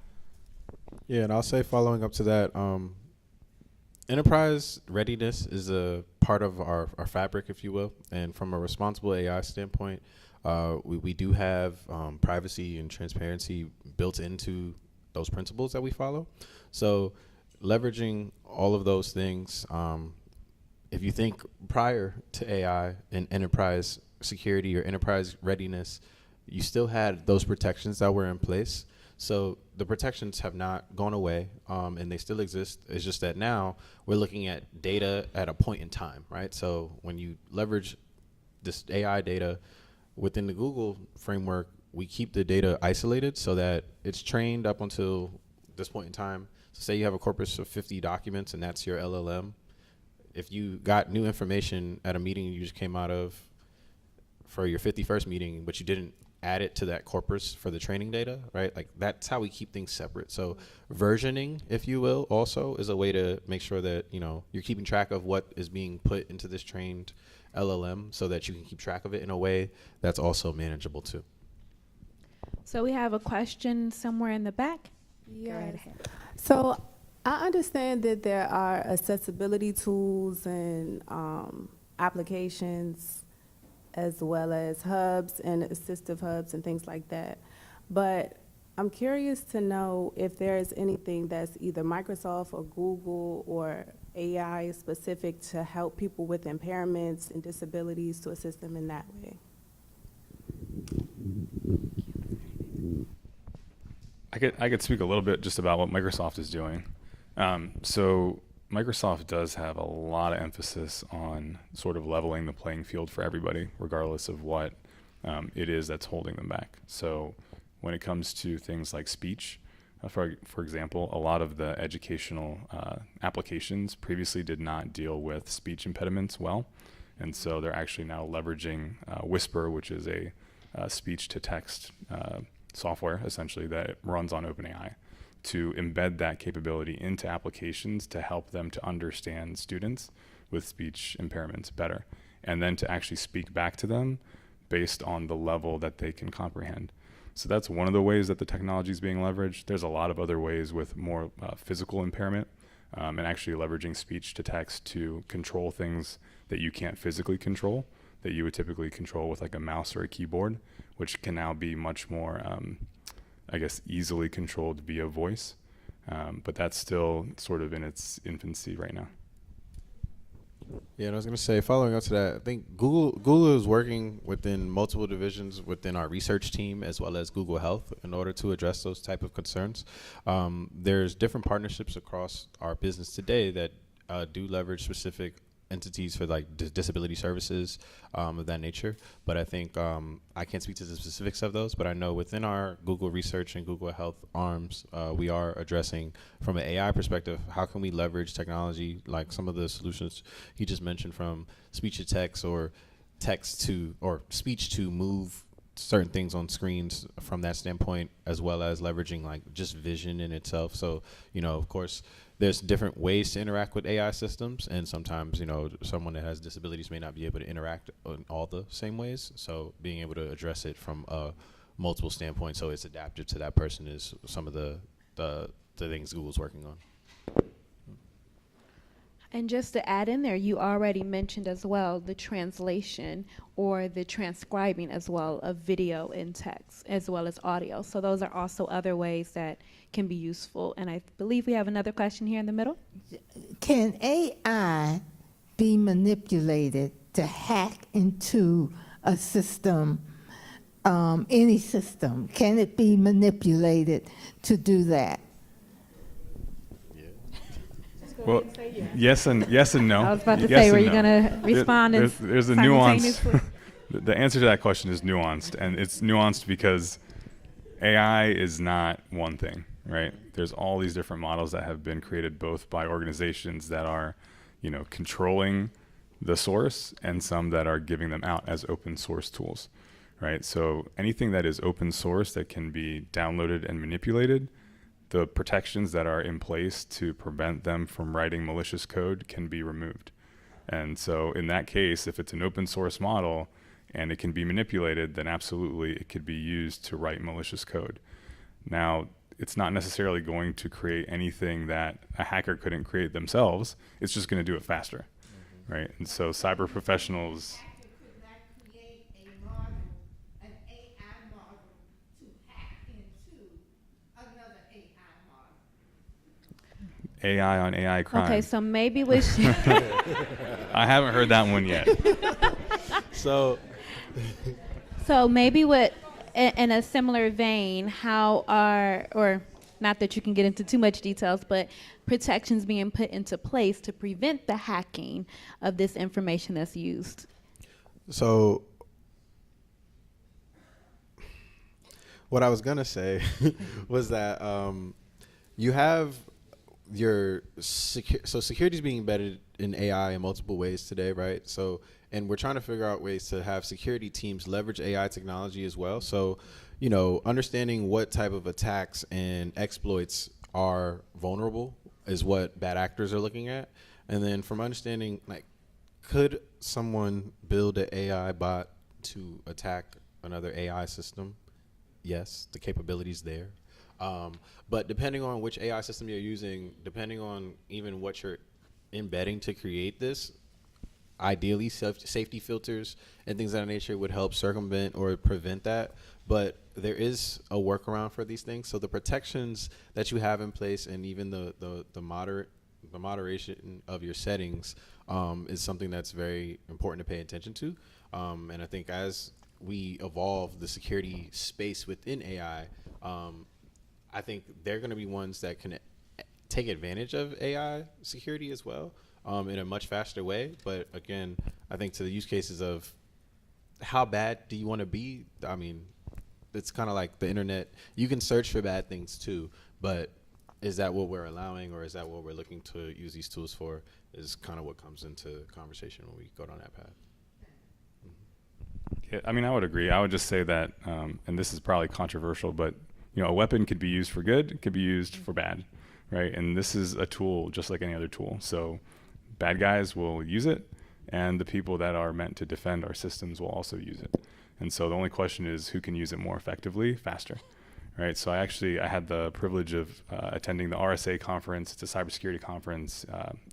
Yeah, and I'll say following up to that, enterprise readiness is a part of our fabric, if you will. And from a responsible AI standpoint, we do have privacy and transparency built into those principles that we follow. So leveraging all of those things, if you think prior to AI and enterprise security or enterprise readiness, you still had those protections that were in place. So the protections have not gone away, and they still exist. It's just that now we're looking at data at a point in time, right? So when you leverage this AI data within the Google framework, we keep the data isolated so that it's trained up until this point in time. So say you have a corpus of 50 documents and that's your LLM. If you got new information at a meeting you just came out of for your 51st meeting, but you didn't add it to that corpus for the training data, right? Like that's how we keep things separate. So versioning, if you will, also is a way to make sure that, you know, you're keeping track of what is being put into this trained LLM so that you can keep track of it in a way that's also manageable too. So we have a question somewhere in the back. Yes. Go right ahead. So I understand that there are accessibility tools and applications as well as hubs and assistive hubs and things like that. But I'm curious to know if there is anything that's either Microsoft or Google or AI specific to help people with impairments and disabilities to assist them in that way. I could speak a little bit just about what Microsoft is doing. So Microsoft does have a lot of emphasis on sort of leveling the playing field for everybody, regardless of what it is that's holding them back. So when it comes to things like speech, for example, a lot of the educational applications previously did not deal with speech impediments well. And so they're actually now leveraging Whisper, which is a speech-to-text software, essentially, that runs on OpenAI, to embed that capability into applications to help them to understand students with speech impairments better, and then to actually speak back to them based on the level that they can comprehend. So that's one of the ways that the technology is being leveraged. There's a lot of other ways with more physical impairment, and actually leveraging speech to text to control things that you can't physically control, that you would typically control with like a mouse or a keyboard, which can now be much more, I guess, easily controlled via voice. But that's still sort of in its infancy right now. Yeah, and I was going to say, following up to that, I think Google is working within multiple divisions within our research team as well as Google Health in order to address those type of concerns. There's different partnerships across our business today that do leverage specific entities for like disability services of that nature. But I think I can't speak to the specifics of those, but I know within our Google Research and Google Health arms, we are addressing from an AI perspective, how can we leverage technology like some of the solutions he just mentioned, from speech to text or text to or speech to move certain things on screens from that standpoint, as well as leveraging like just vision in itself. So, you know, of course, there's different ways to interact with AI systems, and sometimes, you know, someone that has disabilities may not be able to interact in all the same ways. So being able to address it from multiple standpoints so it's adapted to that person is some of the things Google's working on. And just to add in there, you already mentioned as well the translation or the transcribing as well of video and text as well as audio. So those are also other ways that can be useful. And I believe we have another question here in the middle. Can AI be manipulated to hack into a system, any system? Can it be manipulated to do that? Well, yes and no. I was about to Yes say, were and you no. going to respond? There's a nuance. The answer to that question is nuanced, and it's nuanced because AI is not one thing. right? There's all these different models that have been created both by organizations that are, controlling the source and some that are giving them out as open source tools, right? So anything that is open source that can be downloaded and manipulated, the protections that are in place to prevent them from writing malicious code can be removed. And so in that case, if it's an open source model and it can be manipulated, then absolutely it could be used to write malicious code. Now, it's not necessarily going to create anything that a hacker couldn't create themselves. It's just going to do it faster, right? And so cyber professionals. Could not create a model, an AI model, to hack into another AI model. AI on AI crime. Okay, so maybe we should. I haven't heard that one yet. So So maybe in a similar vein, how are, or not that you can get into too much details, but protections being put into place to prevent the hacking of this information that's used? So what I was gonna say was that you have your security is being embedded in AI in multiple ways today, right? So, and we're trying to figure out ways to have security teams leverage AI technology as well. So, understanding what type of attacks and exploits are vulnerable is what bad actors are looking at. And then from understanding, like, could someone build an AI bot to attack another AI system? Yes, the capability's there. But depending on which AI system you're using, depending on even what you're embedding to create this, ideally safety filters and things of that nature would help circumvent or prevent that. But there is a workaround for these things. So the protections that you have in place and even the moderation of your settings is something that's very important to pay attention to. And I think as we evolve the security space within AI, I think they're going to be ones that can take advantage of AI security as well in a much faster way. But again, I think to the use cases of how bad do you want to be? I mean, it's kind of like the internet. You can search for bad things too, but is that what we're allowing, or is that what we're looking to use these tools for, is kind of what comes into conversation when we go down that path. Yeah, I mean, I would agree. I would just say that, and this is probably controversial, but a weapon could be used for good, it could be used for bad, right? And this is a tool just like any other tool. So bad guys will use it, and the people that are meant to defend our systems will also use it. And so the only question is who can use it more effectively, faster, right? So I had the privilege of attending the RSA conference. It's a cybersecurity conference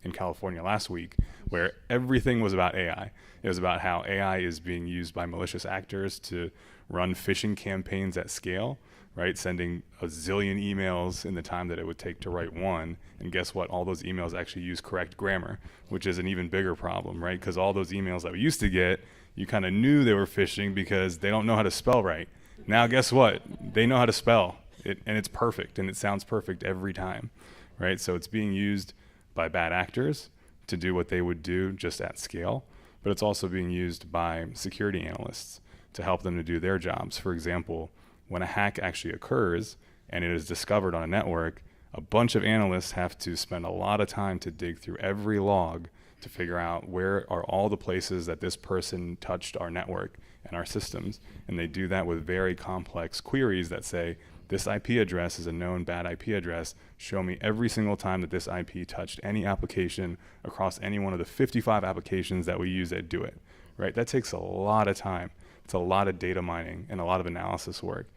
in California last week, where everything was about AI. It was about how AI is being used by malicious actors to run phishing campaigns at scale, right? Sending a zillion emails in the time that it would take to write one. And guess what? All those emails actually use correct grammar, which is an even bigger problem, right? Because all those emails that we used to get, you kind of knew they were phishing because they don't know how to spell right. Now, guess what? They know how to spell it, and it's perfect, and it sounds perfect every time, right? So it's being used by bad actors to do what they would do just at scale, but it's also being used by security analysts to help them to do their jobs. For example, when a hack actually occurs and it is discovered on a network, a bunch of analysts have to spend a lot of time to dig through every log to figure out where are all the places that this person touched our network and our systems. And they do that with very complex queries that say, this IP address is a known bad IP address. Show me every single time that this IP touched any application across any one of the 55 applications that we use that do it, right? That takes a lot of time. It's a lot of data mining and a lot of analysis work.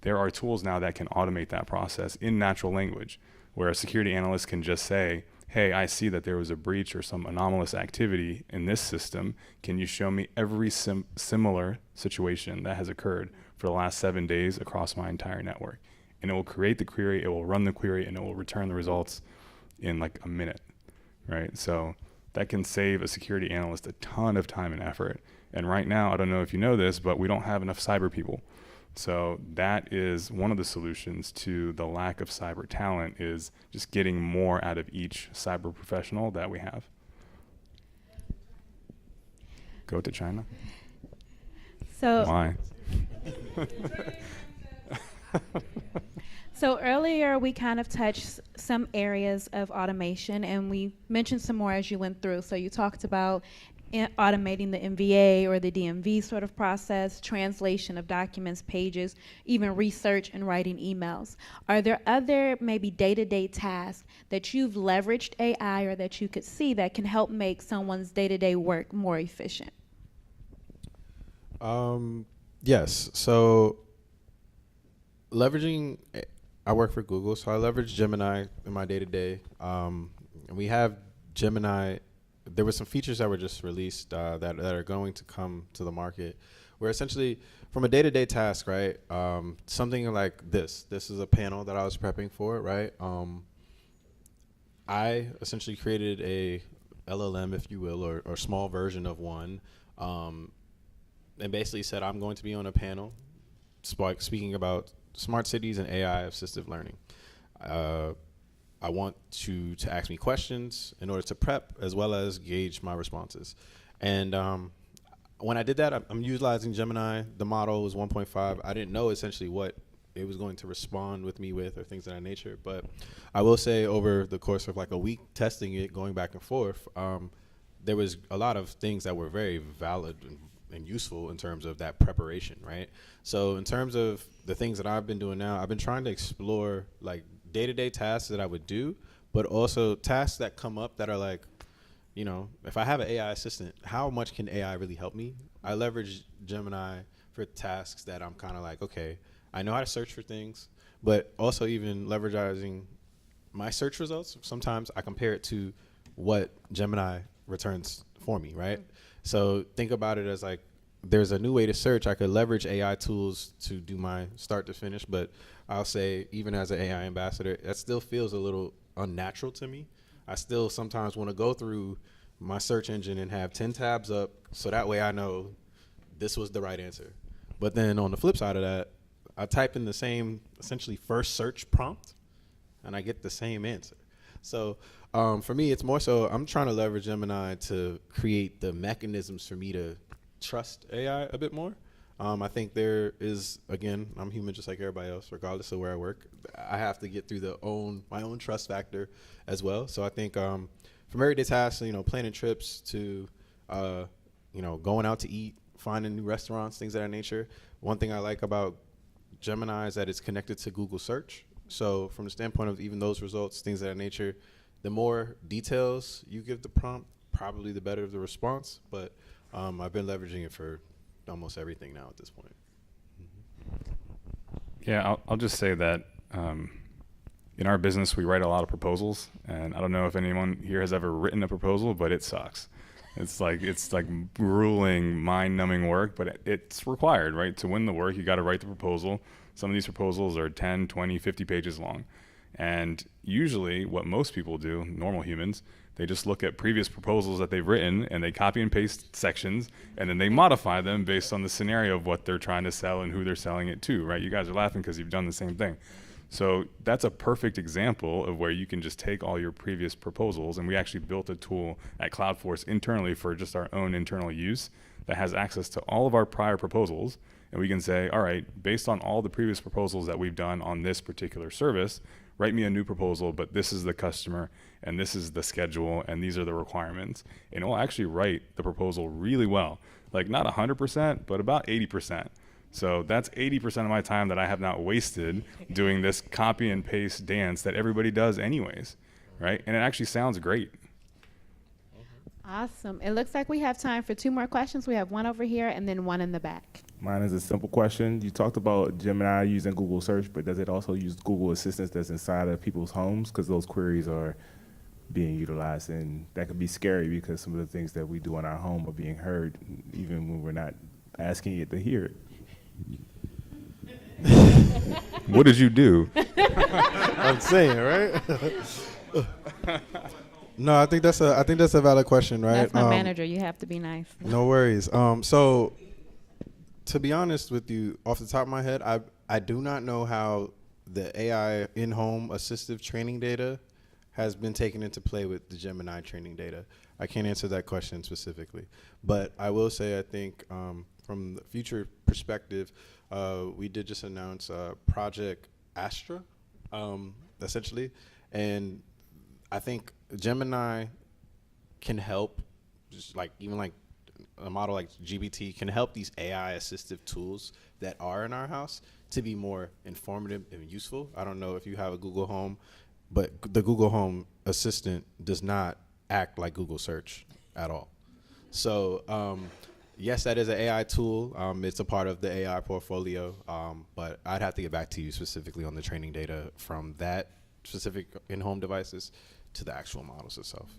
There are tools now that can automate that process in natural language, where a security analyst can just say, hey, I see that there was a breach or some anomalous activity in this system. Can you show me every similar situation that has occurred for the last 7 days across my entire network? And it will create the query, it will run the query, and it will return the results in like a minute, right? So that can save a security analyst a ton of time and effort. And right now, I don't know if you know this, but we don't have enough cyber people. So that is one of the solutions to the lack of cyber talent, is just getting more out of each cyber professional that we have. Go to China? So Why? So earlier we kind of touched some areas of automation, and we mentioned some more as you went through. So you talked about automating the MVA or the DMV sort of process, translation of documents, pages, even research and writing emails. Are there other maybe day-to-day tasks that you've leveraged AI or that you could see that can help make someone's day-to-day work more efficient? Yes. So leveraging, I work for Google, so I leverage Gemini in my day-to-day. And we have Gemini. There were some features that were just released that are going to come to the market, where essentially from a day-to-day task, right, something like this is a panel that I was prepping for, right? I essentially created a LLM, if you will, or small version of one, and basically said I'm going to be on a panel speaking about smart cities and AI assistive learning. I want to ask me questions in order to prep as well as gauge my responses. And when I did that, I'm utilizing Gemini. The model was 1.5. I didn't know essentially what it was going to respond with me with or things of that nature. But I will say over the course of like a week testing it, going back and forth, there was a lot of things that were very valid and useful in terms of that preparation, right? So in terms of the things that I've been doing now, I've been trying to explore like day-to-day tasks that I would do, but also tasks that come up that are like, you know, if I have an AI assistant, how much can AI really help me? I leverage Gemini for tasks that I'm kind of like, okay, I know how to search for things, but also even leveraging my search results. Sometimes I compare it to what Gemini returns for me, right? So think about it as like, there's a new way to search. I could leverage AI tools to do my start to finish, but I'll say even as an AI ambassador, that still feels a little unnatural to me. I still sometimes want to go through my search engine and have 10 tabs up so that way I know this was the right answer. But then on the flip side of that, I type in the same essentially first search prompt and I get the same answer. So for me, it's more so I'm trying to leverage Gemini to create the mechanisms for me to trust AI a bit more. I think there is, again, I'm human just like everybody else, regardless of where I work. I have to get through my own trust factor as well. So I think from everyday tasks, you know, planning trips to, you know, going out to eat, finding new restaurants, things of that nature. One thing I like about Gemini is that it's connected to Google search. So from the standpoint of even those results, things of that nature, the more details you give the prompt, probably the better the response. But I've been leveraging it for almost everything now at this point. Yeah, I'll just say that in our business, we write a lot of proposals, and I don't know if anyone here has ever written a proposal, but it sucks. It's like grueling, mind-numbing work, but it's required, right? To win the work, you got to write the proposal. Some of these proposals are 10, 20, 50 pages long. And usually what most people do, normal humans, they just look at previous proposals that they've written and they copy and paste sections and then they modify them based on the scenario of what they're trying to sell and who they're selling it to, right? You guys are laughing because you've done the same thing. So that's a perfect example of where you can just take all your previous proposals, and we actually built a tool at CloudForce internally for just our own internal use that has access to all of our prior proposals, and we can say, all right, based on all the previous proposals that we've done on this particular service, write me a new proposal, but this is the customer, and this is the schedule, and these are the requirements. And it'll actually write the proposal really well, like not 100%, but about 80%. So that's 80% of my time that I have not wasted doing this copy and paste dance that everybody does anyways, right? And it actually sounds great. Awesome. It looks like we have time for 2 more questions. We have one over here and then one in the back. Mine is a simple question. You talked about Gemini using Google search, but does it also use Google Assistants that's inside of people's homes? Because those queries are being utilized, and that could be scary because some of the things that we do in our home are being heard even when we're not asking it to hear it. What did you do? I'm saying, right? No, I think that's a valid question, right? That's my manager. You have to be nice. No worries. So to be honest with you, off the top of my head, I do not know how the AI in-home assistive training data has been taken into play with the Gemini training data. I can't answer that question specifically, but I will say I think from the future perspective, we did just announce Project Astra, essentially. And I think Gemini can help, just like even like a model like GPT can help these AI assistive tools that are in our house to be more informative and useful. I don't know if you have a Google Home, but the Google Home Assistant does not act like Google Search at all. So yes, that is an AI tool. It's a part of the AI portfolio, but I'd have to get back to you specifically on the training data from that specific in-home devices to the actual models itself.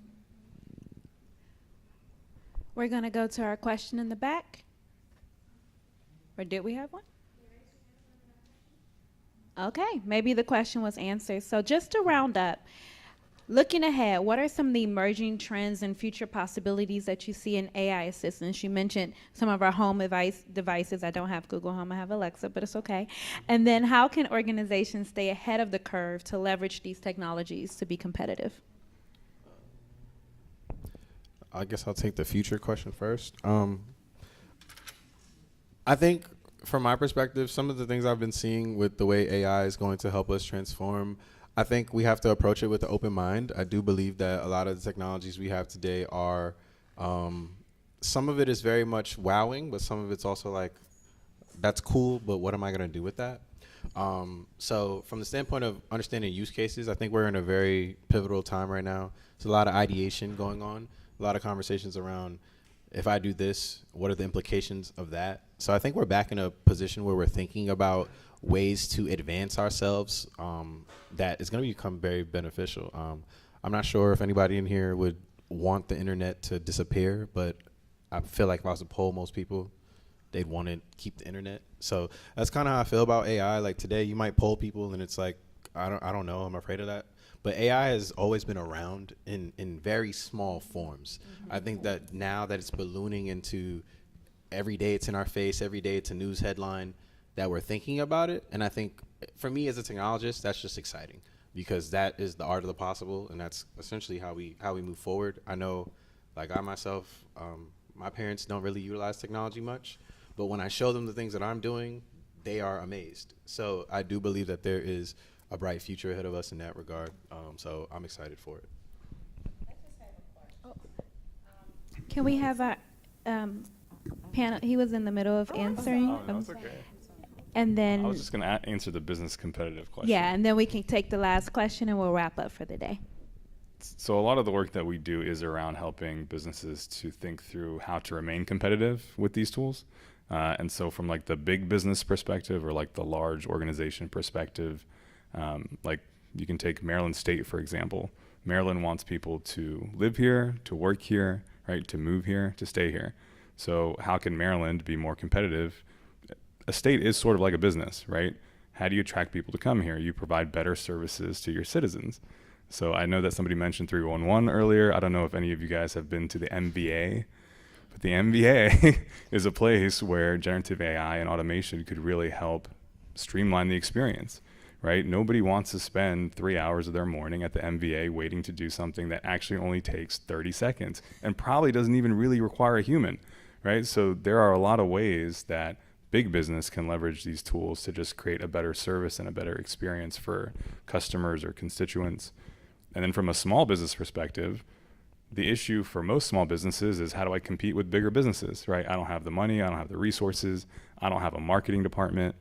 We're going to go to our question in the back. Or did we have one? Okay, maybe the question was answered. So just to round up, looking ahead, what are some of the emerging trends and future possibilities that you see in AI assistance? You mentioned some of our home devices. I don't have Google Home, I have Alexa, but it's okay. And then how can organizations stay ahead of the curve to leverage these technologies to be competitive? I guess I'll take the future question first. I think from my perspective, some of the things I've been seeing with the way AI is going to help us transform, I think we have to approach it with an open mind. I do believe that a lot of the technologies we have today are, some of it is very much wowing, but some of it's also like, that's cool, but what am I gonna do with that? So from the standpoint of understanding use cases, I think we're in a very pivotal time right now. There's a lot of ideation going on, a lot of conversations around, if I do this, what are the implications of that? So I think we're back in a position where we're thinking about ways to advance ourselves that is going to become very beneficial. I'm not sure if anybody in here would want the internet to disappear, but I feel like if I was to poll most people, they'd want to keep the internet. So that's kind of how I feel about AI. Like today, you might poll people, and it's like, I don't know, I'm afraid of that. But AI has always been around in very small forms. I think that now that it's ballooning into every day it's in our face, every day it's a news headline, that we're thinking about it. And I think for me as a technologist, that's just exciting because that is the art of the possible, and that's essentially how we move forward. I know, like I myself, my parents don't really utilize technology much, but when I show them the things that I'm doing, they are amazed. So I do believe that there is a bright future ahead of us in that regard. So I'm excited for it. Can we have our panel? He was in the middle of answering. Oh, no, it's okay. And then, I was just going to answer the business competitive question. yeah, and then we can take the last question and we'll wrap up for the day. So a lot of the work that we do is around helping businesses to think through how to remain competitive with these tools. And so from like the big business perspective or like the large organization perspective, like you can take Maryland State, for example. Maryland wants people to live here, to work here, right, to move here, to stay here. So how can Maryland be more competitive? A state is sort of like a business, right? How do you attract people to come here? You provide better services to your citizens. So I know that somebody mentioned 311 earlier. I don't know if any of you guys have been to the MBA, but the MBA is a place where generative AI and automation could really help streamline the experience, right? Nobody wants to spend 3 hours of their morning at the MBA waiting to do something that actually only takes 30 seconds and probably doesn't even really require a human, right? So there are a lot of ways that big business can leverage these tools to just create a better service and a better experience for customers or constituents. And then from a small business perspective, the issue for most small businesses is how do I compete with bigger businesses, right? I don't have the money, I don't have the resources, I don't have a marketing department,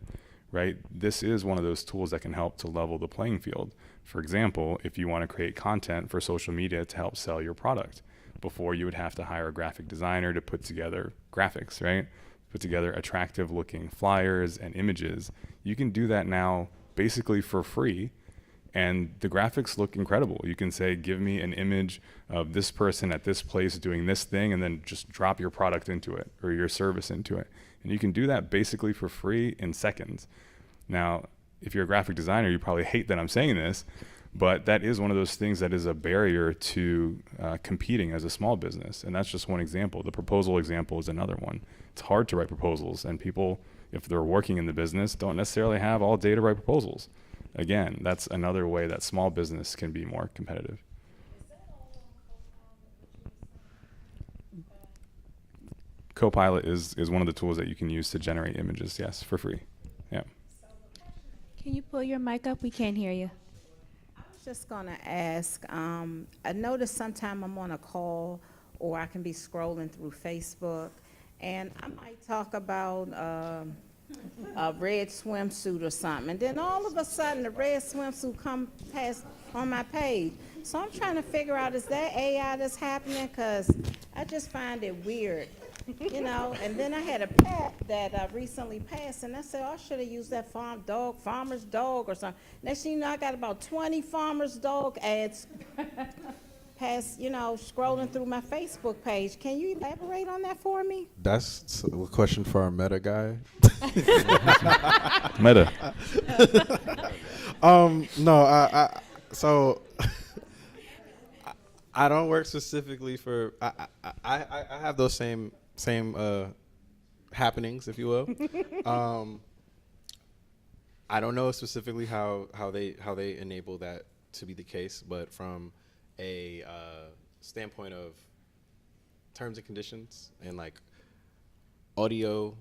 right? This is one of those tools that can help to level the playing field. For example, if you want to create content for social media to help sell your product, before you would have to hire a graphic designer to put together graphics, right? Put together attractive looking flyers and images. You can do that now basically for free, and the graphics look incredible. You can say, give me an image of this person at this place doing this thing, and then just drop your product into it or your service into it. And you can do that basically for free in seconds. Now, if you're a graphic designer, you probably hate that I'm saying this, but that is one of those things that is a barrier to competing as a small business. And that's just one example. The proposal example is another one. It's hard to write proposals, and people, if they're working in the business, don't necessarily have all day to write proposals. Again, that's another way that small business can be more competitive. Copilot is one of the tools that you can use to generate images, yes, for free. Yeah. Can you pull your mic up? We can't hear you. I was just gonna ask, I notice sometime I'm on a call or I can be scrolling through Facebook and I might talk about a red swimsuit or something, and then all of a sudden the red swimsuit come past on my page. So I'm trying to figure out, is that AI that's happening? Because I just find it weird, you know. And then I had a pet that recently passed, and I said, oh, I should have used that farmer's dog or something. Next thing you know, I got about 20 farmer's dog ads past, you know, scrolling through my Facebook page. Can you elaborate on that for me? That's a question for our meta guy. Meta. No, so I don't work specifically for. I have those same happenings, if you will. I don't know specifically how they enable that to be the case, but from a standpoint of terms and conditions and like audio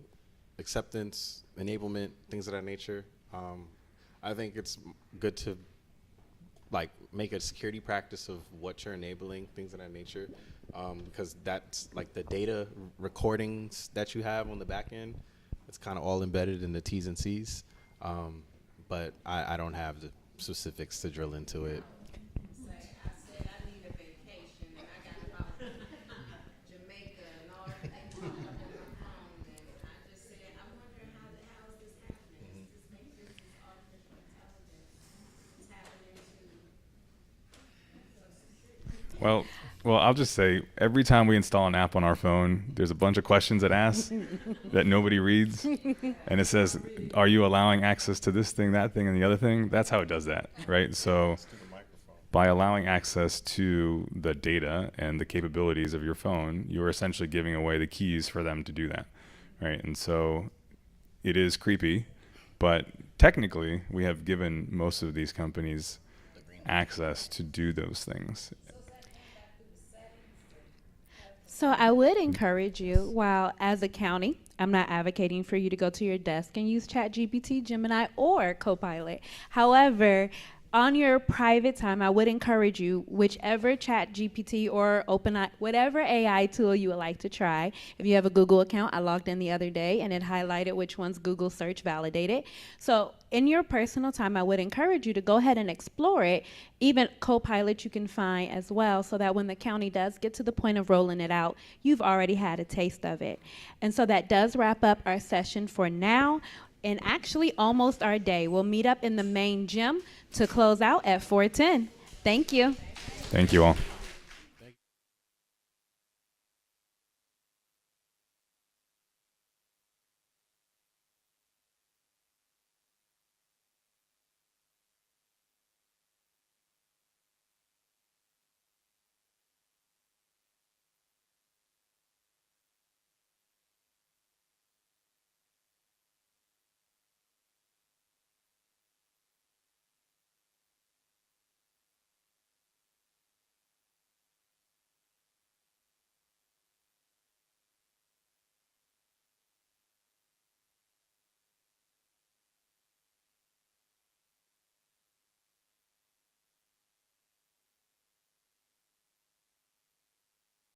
acceptance, enablement, things of that nature, I think it's good to like make a security practice of what you're enabling, things of that nature, because that's like the data recordings that you have on the back end. It's kind of all embedded in the T's and C's, but I don't have the specifics to drill into it. Well, I'll just say every time we install an app on our phone, there's a bunch of questions it asks that nobody reads, and it says, "Are you allowing access to this thing, that thing, and the other thing?" That's how it does that, right? So, by allowing access to the data and the capabilities of your phone, you are essentially giving away the keys for them to do that, right? And so, it is creepy, but technically, we have given most of these companies access to do those things. So I would encourage you, while as a county, I'm not advocating for you to go to your desk and use ChatGPT, Gemini, or Copilot. However, on your private time, I would encourage you, whichever ChatGPT or OpenAI, whatever AI tool you would like to try. If you have a Google account, I logged in the other day and it highlighted which ones Google search validated. So in your personal time, I would encourage you to go ahead and explore it. Even Copilot you can find as well, so that when the county does get to the point of rolling it out, you've already had a taste of it. And so that does wrap up our session for now. And actually almost our day. We'll meet up in the main gym to close out at 4:10. Thank you. Thank you all.